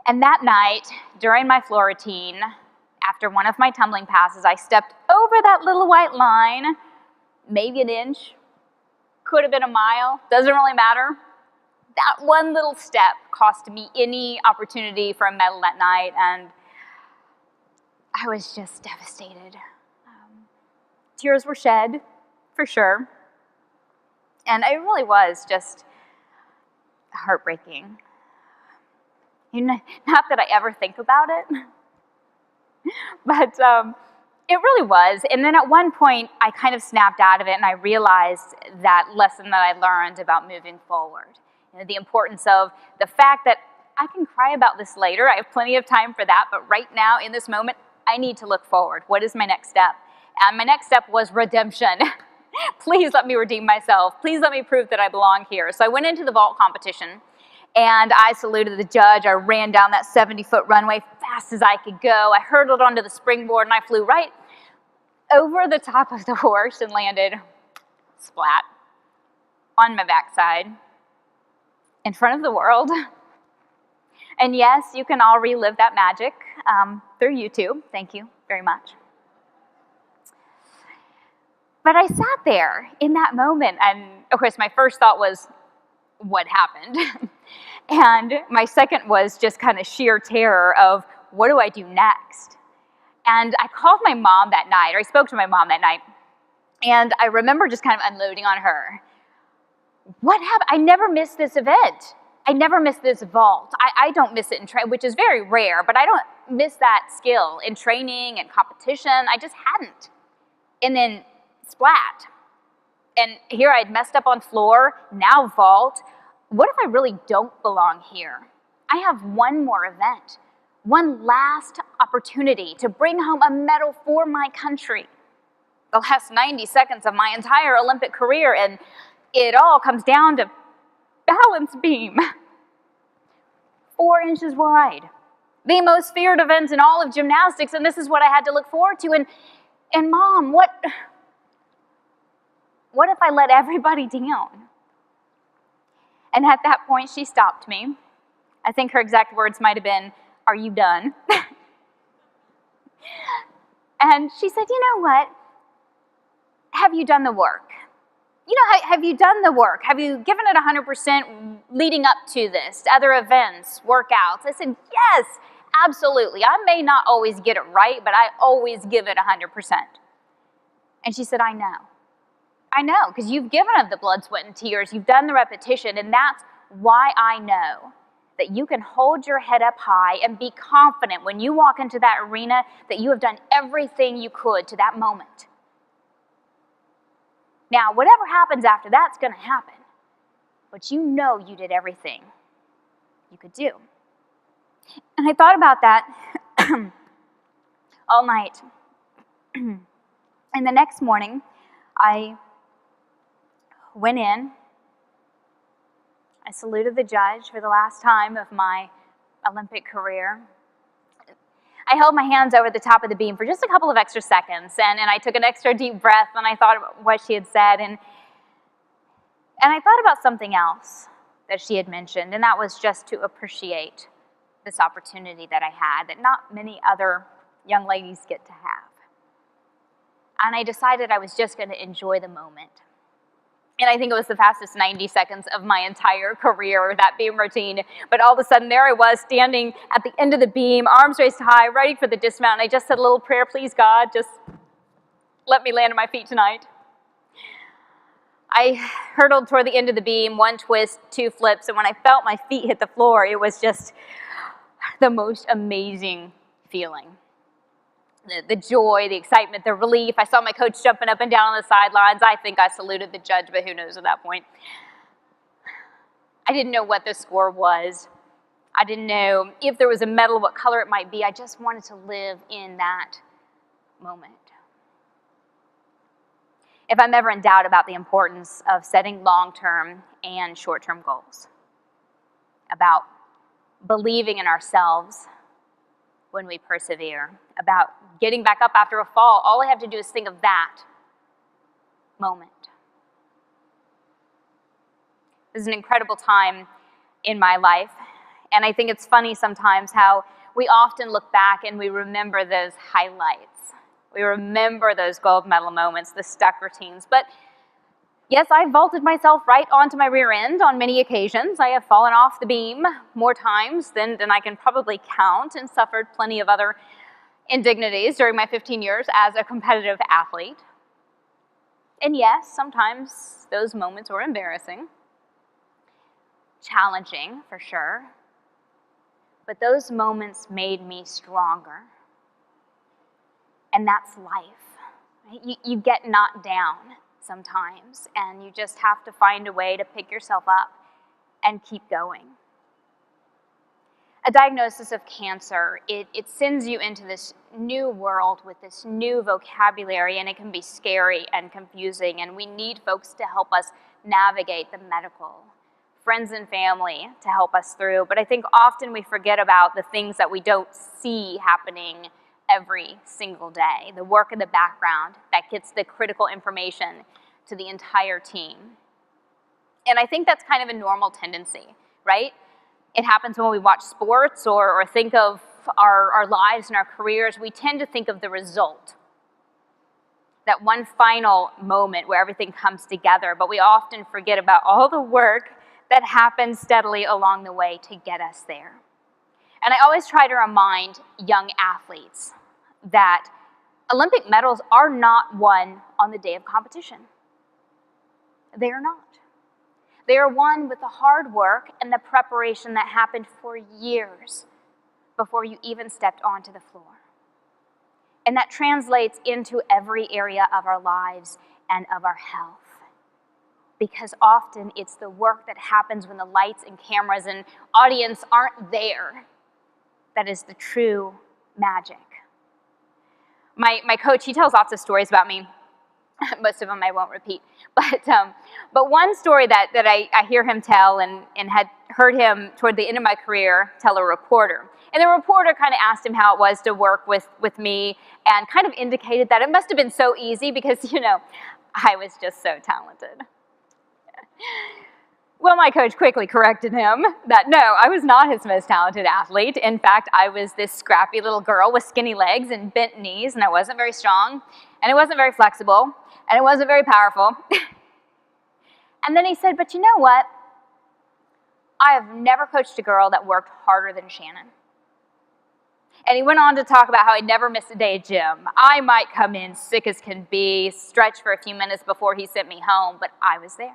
And that night, during my floor routine, after one of my tumbling passes, I stepped over that little white line, maybe an inch, could have been a mile, doesn't really matter. That one little step cost me any opportunity for a medal that night, and I was just devastated. Tears were shed, for sure. And it really was just heartbreaking. Not that I ever think about it, but It really was. And then at one point, I kind of snapped out of it and I realized that lesson that I learned about moving forward. You know, the importance of the fact that I can cry about this later. I have plenty of time for that. But right now, in this moment, I need to look forward. What is my next step? And my next step was redemption. Please let me redeem myself. Please let me prove that I belong here. So I went into the vault competition. And I saluted the judge. I ran down that 70-foot runway fast as I could go. I hurtled onto the springboard and I flew right over the top of the horse and landed splat on my backside in front of the world. And yes, you can all relive that magic through YouTube. Thank you very much. But I sat there in that moment, and of course my first thought was, what happened? And my second was just kind of sheer terror of, what do I do next? And I called my mom that night, or I spoke to my mom that night, and I remember just kind of unloading on her. What happened? I never missed this event. I never missed this vault. I don't miss it in training, which is very rare, but I don't miss that skill in training and competition. I just hadn't. And then splat. And here I'd messed up on floor, now vault. What if I really don't belong here? I have one more event, one last opportunity to bring home a medal for my country. The last 90 seconds of my entire Olympic career, and it all comes down to balance beam. 4 inches wide. The most feared event in all of gymnastics, and this is what I had to look forward to. And Mom, what if I let everybody down? And at that point, she stopped me. I think her exact words might have been, "Are you done?" And she said, "You know what? Have you done the work? You know, have you done the work? Have you given it 100% leading up to this, other events, workouts?" I said, "Yes, absolutely. I may not always get it right, but I always give it 100%. And she said, "I know. I know, because you've given of the blood, sweat, and tears. You've done the repetition, and that's why I know that you can hold your head up high and be confident when you walk into that arena that you have done everything you could to that moment. Now, whatever happens after that's going to happen, but you know you did everything you could do." And I thought about that all night. And the next morning, I went in, I saluted the judge for the last time of my Olympic career. I held my hands over the top of the beam for just a couple of extra seconds, and I took an extra deep breath, and I thought about what she had said, and I thought about something else that she had mentioned, and that was just to appreciate this opportunity that I had, that not many other young ladies get to have. And I decided I was just going to enjoy the moment. And I think it was the fastest 90 seconds of my entire career, that beam routine. But all of a sudden, there I was standing at the end of the beam, arms raised high, ready for the dismount. And I just said a little prayer, "Please, God, just let me land on my feet tonight." I hurtled toward the end of the beam, 1 twist, 2 flips. And when I felt my feet hit the floor, it was just the most amazing feeling. The joy, the excitement, the relief. I saw my coach jumping up and down on the sidelines. I think I saluted the judge, but who knows at that point. I didn't know what the score was. I didn't know if there was a medal, what color it might be. I just wanted to live in that moment. If I'm ever in doubt about the importance of setting long-term and short-term goals, about believing in ourselves when we persevere, about getting back up after a fall, all I have to do is think of that moment. This is an incredible time in my life, and I think it's funny sometimes how we often look back and we remember those highlights. We remember those gold medal moments, the stuck routines. But yes, I vaulted myself right onto my rear end on many occasions. I have fallen off the beam more times than I can probably count, and suffered plenty of other indignities during my 15 years as a competitive athlete. And yes, sometimes those moments were embarrassing, challenging for sure, but those moments made me stronger. And that's life. Right? You get knocked down sometimes, and you just have to find a way to pick yourself up and keep going. A diagnosis of cancer, it sends you into this new world with this new vocabulary, and it can be scary and confusing, and we need folks to help us navigate the medical, friends and family to help us through. But I think often we forget about the things that we don't see happening every single day, the work in the background that gets the critical information to the entire team. And I think that's kind of a normal tendency, right? It happens when we watch sports or think of our lives and our careers. We tend to think of the result, that one final moment where everything comes together, but we often forget about all the work that happens steadily along the way to get us there. And I always try to remind young athletes that Olympic medals are not won on the day of competition. They are not. They are won with the hard work and the preparation that happened for years before you even stepped onto the floor. And that translates into every area of our lives and of our health. Because often it's the work that happens when the lights and cameras and audience aren't there that is the true magic. My coach, he tells lots of stories about me. Most of them I won't repeat. But one story that I hear him tell and had heard him toward the end of my career tell a reporter. And the reporter kind of asked him how it was to work with me and kind of indicated that it must have been so easy because, I was just so talented. Well, my coach quickly corrected him that no, I was not his most talented athlete. In fact, I was this scrappy little girl with skinny legs and bent knees, and I wasn't very strong, and it wasn't very flexible, and it wasn't very powerful. And then he said, but you know what? I have never coached a girl that worked harder than Shannon. And he went on to talk about how he'd never missed a day at gym. I might come in sick as can be, stretch for a few minutes before he sent me home, but I was there.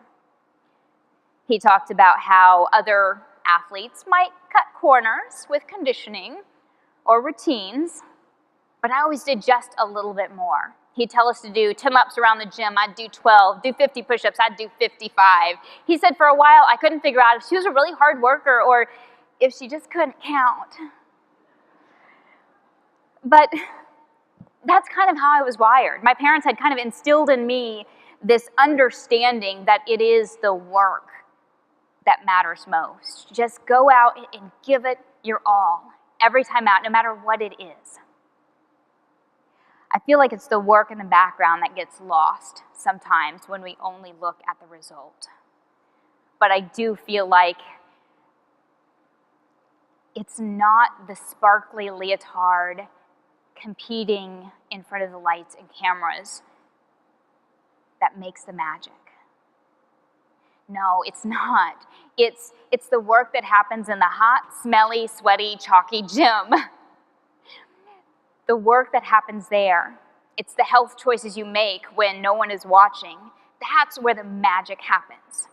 He talked about how other athletes might cut corners with conditioning or routines, but I always did just a little bit more. He'd tell us to do 10 laps around the gym, I'd do 12, do 50 push-ups, I'd do 55. He said for a while I couldn't figure out if she was a really hard worker or if she just couldn't count. But that's kind of how I was wired. My parents had kind of instilled in me this understanding that it is the work that matters most. Just go out and give it your all every time out, no matter what it is. I feel like it's the work in the background that gets lost sometimes when we only look at the result. But I do feel like it's not the sparkly leotard competing in front of the lights and cameras that makes the magic. No, it's not. It's the work that happens in the hot, smelly, sweaty, chalky gym. The work that happens there. It's the health choices you make when no one is watching. That's where the magic happens.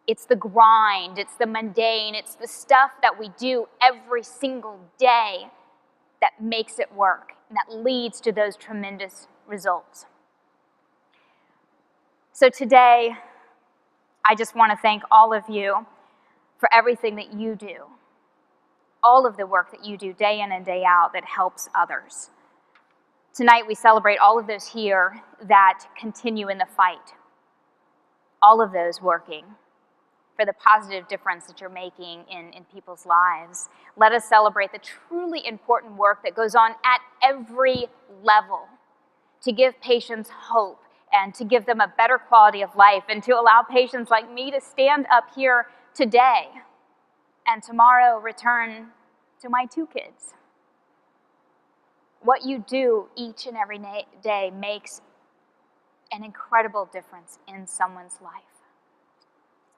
It's the grind, it's the mundane, it's the stuff that we do every single day that makes it work and that leads to those tremendous results. So today, I just want to thank all of you for everything that you do, all of the work that you do day in and day out that helps others. Tonight we celebrate all of those here that continue in the fight, all of those working for the positive difference that you're making in people's lives. Let us celebrate the truly important work that goes on at every level to give patients hope and to give them a better quality of life and to allow patients like me to stand up here today and tomorrow return to my 2 kids. What you do each and every day makes an incredible difference in someone's life.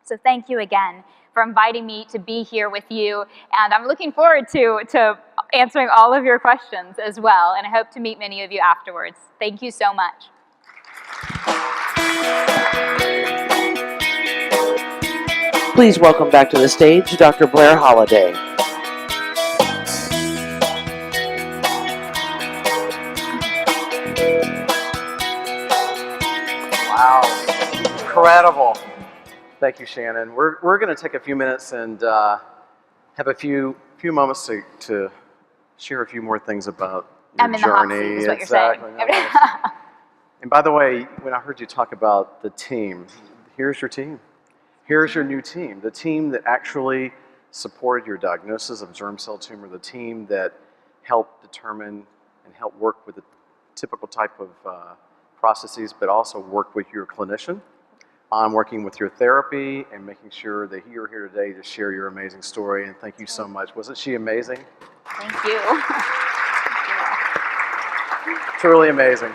So thank you again for inviting me to be here with you, and I'm looking forward to answering all of your questions as well, and I hope to meet many of you afterwards. Thank you so much. Please welcome back to the stage Dr. Blair Holladay. Incredible. Thank you, Shannon. We're going to take a few minutes and have a few moments to share a few more things about your I'm in the hot journey. seat, is what Exactly. you're saying. And by the way, when I heard you talk about the team, here's your team. Here's your new team, the team that actually supported your diagnosis of germ cell tumor, the team that helped determine and help work with the typical type of processes, but also work with your clinician on working with your therapy and making sure that you're here today to share your amazing story. And thank you so much. Wasn't she amazing? Thank you. Truly amazing.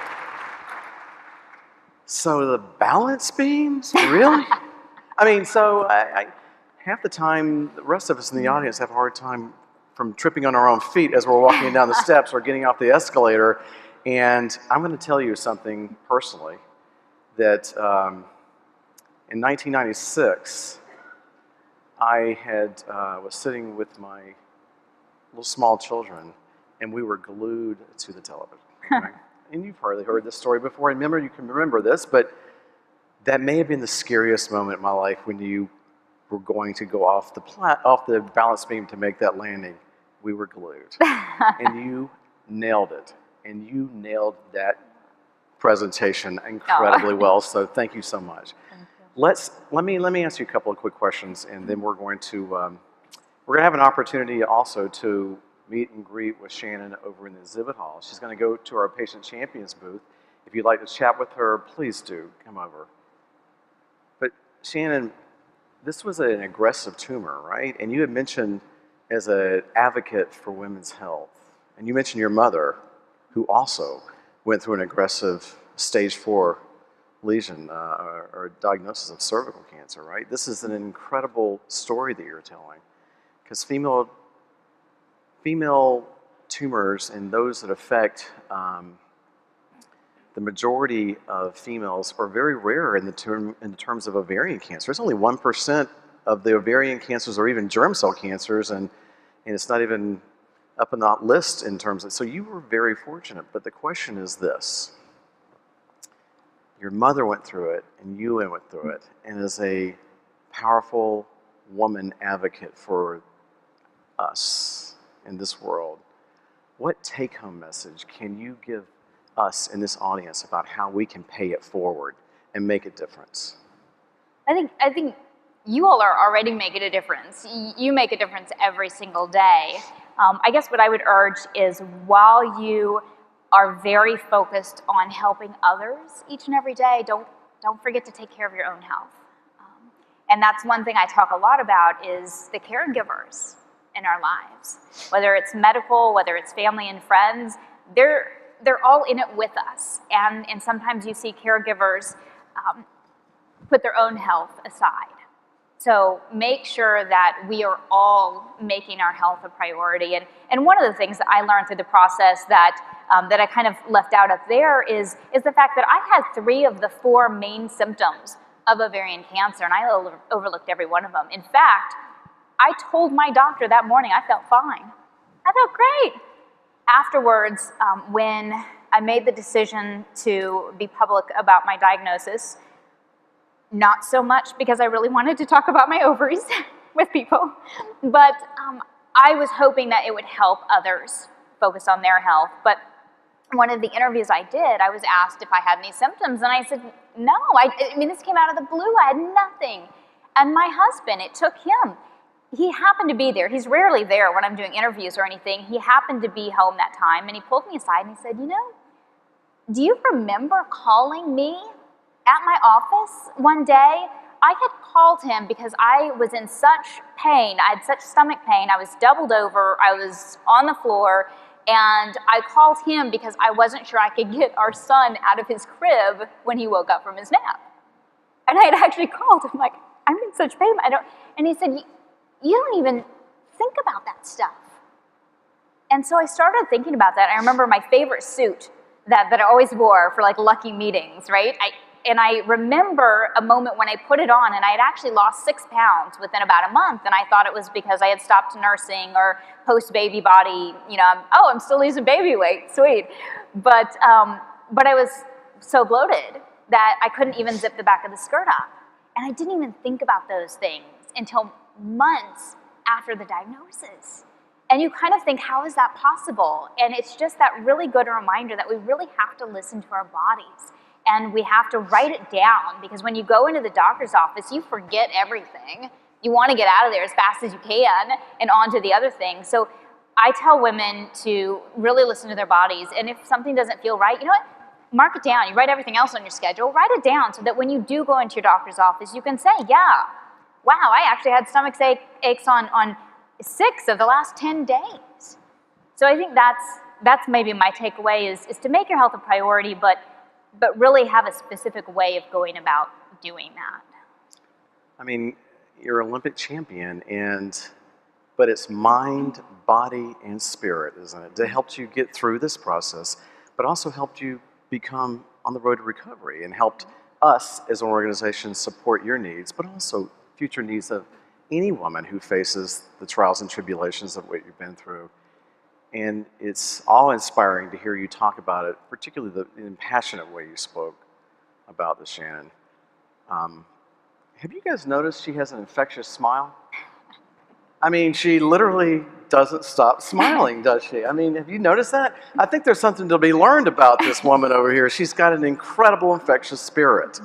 So the balance beams, really? I mean, so I half the time, the rest of us in the audience have a hard time from tripping on our own feet as we're walking down the steps or getting off the escalator. And I'm going to tell you something personally that in 1996, I was sitting with my little small children, and we were glued to the television. Okay? And you've probably heard this story before. And remember, you can remember this, but that may have been the scariest moment in my life when you were going to go off the balance beam to make that landing. We were glued, and you nailed it, and you nailed that presentation incredibly well. So thank you so much. Let me ask you a couple of quick questions, and then we're going to have an opportunity also to meet and greet with Shannon over in the exhibit hall. She's going to go to our Patient Champions booth. If you'd like to chat with her, please do come over. But Shannon, this was an aggressive tumor, right? And you had mentioned as an advocate for women's health, and you mentioned your mother, who also went through an aggressive stage 4 lesion or diagnosis of cervical cancer, right? This is an incredible story that you're telling, because female tumors and those that affect the majority of females are very rare in terms of ovarian cancer. It's only 1% of the ovarian cancers or even germ cell cancers, and it's not even up on that list in terms of, so you were very fortunate. But the question is this: your mother went through it, and you went through it, and as a powerful woman advocate for us in this world, what take-home message can you give us in this audience about how we can pay it forward and make a difference? I think you all are already making a difference. You make a difference every single day. I guess what I would urge is, while you are very focused on helping others each and every day, don't forget to take care of your own health. And that's one thing I talk a lot about, is the caregivers in our lives. Whether it's medical, whether it's family and friends, they're all in it with us. And sometimes you see caregivers put their own health aside. So make sure that we are all making our health a priority. And one of the things that I learned through the process that I kind of left out up there is the fact that I had 3 of the 4 main symptoms of ovarian cancer, and I overlooked every one of them. In fact, I told my doctor that morning I felt fine. I felt great. Afterwards, when I made the decision to be public about my diagnosis, not so much because I really wanted to talk about my ovaries with people, but I was hoping that it would help others focus on their health. But one of the interviews I did, I was asked if I had any symptoms, and I said, no, I mean, this came out of the blue, I had nothing. And my husband, it took him. He happened to be there. He's rarely there when I'm doing interviews or anything. He happened to be home that time, and he pulled me aside and he said, do you remember calling me at my office one day? I had called him because I was in such pain. I had such stomach pain. I was doubled over. I was on the floor, and I called him because I wasn't sure I could get our son out of his crib when he woke up from his nap. And I had actually called him like, I'm in such pain. And he said, you don't even think about that stuff. And so I started thinking about that. I remember my favorite suit that I always wore for like lucky meetings, right? And I remember a moment when I put it on, and I had actually lost 6 pounds within about a month, and I thought it was because I had stopped nursing or post-baby body, I'm still losing baby weight, sweet. But I was so bloated that I couldn't even zip the back of the skirt up. And I didn't even think about those things until months after the diagnosis. And you kind of think, how is that possible? And it's just that really good reminder that we really have to listen to our bodies. And we have to write it down, because when you go into the doctor's office, you forget everything. You want to get out of there as fast as you can and on to the other thing. So I tell women to really listen to their bodies. And if something doesn't feel right, you know what? Mark it down. You write everything else on your schedule. Write it down so that when you do go into your doctor's office, you can say, yeah, wow, I actually had stomach aches on 6 of the last 10 days. So I think that's maybe my takeaway is to make your health a priority, but really have a specific way of going about doing that. I mean, you're an Olympic champion, but it's mind, body, and spirit, isn't it? That helped you get through this process, but also helped you become on the road to recovery and helped us as an organization support your needs, but also future needs of any woman who faces the trials and tribulations of what you've been through. And it's awe-inspiring to hear you talk about it, particularly the passionate way you spoke about this, Shannon. Have you guys noticed she has an infectious smile? I mean, she literally doesn't stop smiling, does she? I mean, have you noticed that? I think there's something to be learned about this woman over here. She's got an incredible infectious spirit.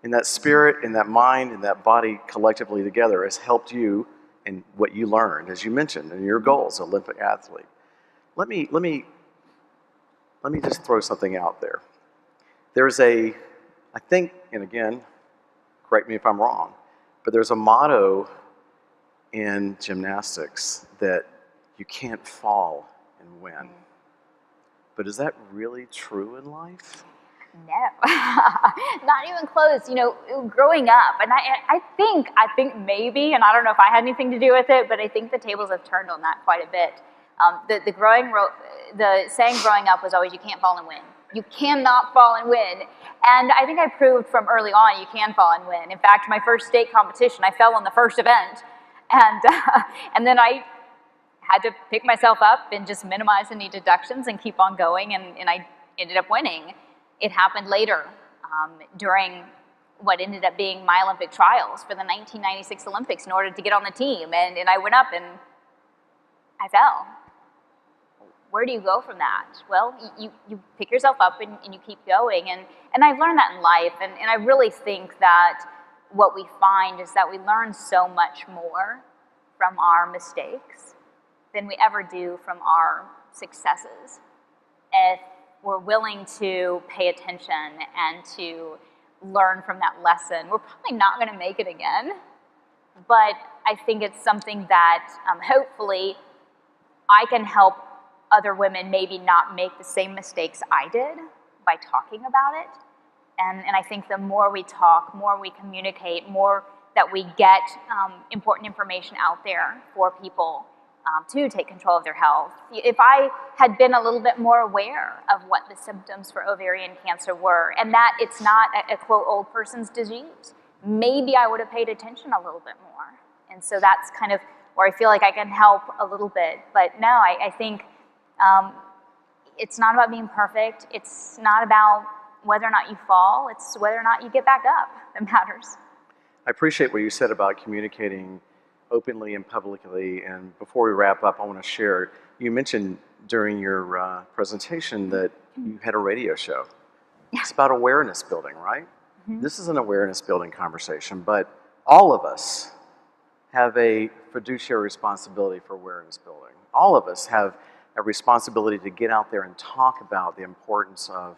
And that spirit and that mind and that body collectively together has helped you in what you learned, as you mentioned, in your goals, Olympic athlete. Let me just throw something out there. There's I think, and again, correct me if I'm wrong, but there's a motto in gymnastics that you can't fall and win. But is that really true in life? No, not even close. You know, growing up, and I think maybe, and I don't know if I had anything to do with it, but I think the tables have turned on that quite a bit. The saying growing up was always, you can't fall and win. You cannot fall and win. And I think I proved from early on you can fall and win. In fact, my first state competition, I fell on the first event. And then I had to pick myself up and just minimize any deductions and keep on going, and I ended up winning. It happened later during what ended up being my Olympic trials for the 1996 Olympics in order to get on the team. And I went up and I fell. Where do you go from that? Well, you pick yourself up and you keep going. And I've learned that in life. And I really think that what we find is that we learn so much more from our mistakes than we ever do from our successes. If we're willing to pay attention and to learn from that lesson, we're probably not going to make it again. But I think it's something that hopefully I can help other women maybe not make the same mistakes I did by talking about it. And I think the more we talk, more we communicate, more that we get important information out there for people to take control of their health. If I had been a little bit more aware of what the symptoms for ovarian cancer were, and that it's not a quote old person's disease, maybe I would have paid attention a little bit more. And so that's kind of where I feel like I can help a little bit. But no, I think it's not about being perfect. It's not about whether or not you fall. It's whether or not you get back up that matters. I appreciate what you said about communicating openly and publicly. And before we wrap up, I want to share, you mentioned during your presentation that you had a radio show. Yeah. It's about awareness building, right? Mm-hmm. This is an awareness building conversation, but all of us have a fiduciary responsibility for awareness building. All of us have a responsibility to get out there and talk about the importance of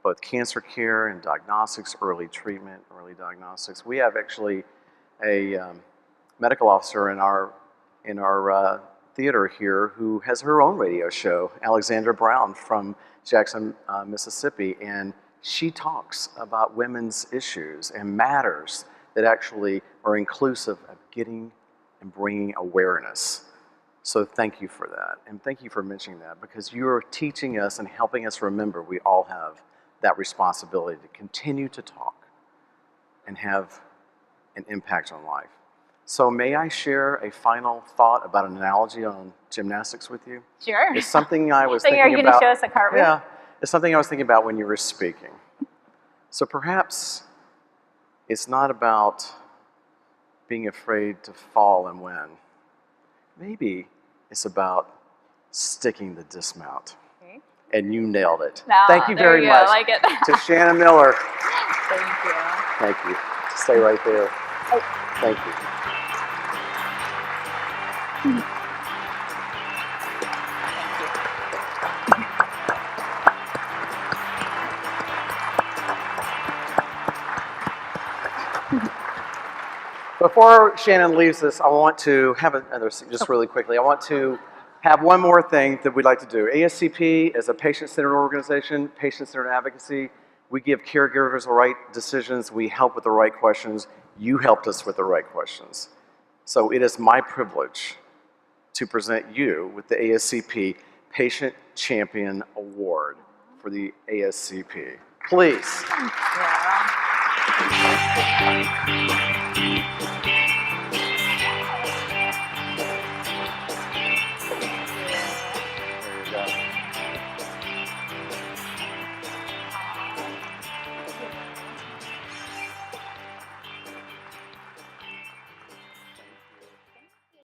both cancer care and diagnostics, early treatment, early diagnostics. We have actually a medical officer in our theater here who has her own radio show, Alexandra Brown from Jackson, Mississippi, and she talks about women's issues and matters that actually are inclusive of getting and bringing awareness. So thank you for that, and thank you for mentioning that, because you're teaching us and helping us remember we all have that responsibility to continue to talk and have an impact on life. So may I share a final thought about an analogy on gymnastics with you? Sure. It's something I was so thinking about. You're going to show us a cartwheel? Yeah, it's something I was thinking about when you were speaking. So perhaps it's not about being afraid to fall and win. Maybe it's about sticking the dismount. Okay. And you nailed it. No, Thank you there very you go. much I like it. to Shannon Miller. Thank you. Thank you. Stay right there. Thank you. Before Shannon leaves us, I want to have another, just really quickly, I want to have one more thing that we'd like to do. ASCP is a patient-centered organization, patient-centered advocacy. We give caregivers the right decisions. We help with the right questions. You helped us with the right questions. So it is my privilege to present you with the ASCP Patient Champion Award for the ASCP. Please. Yeah.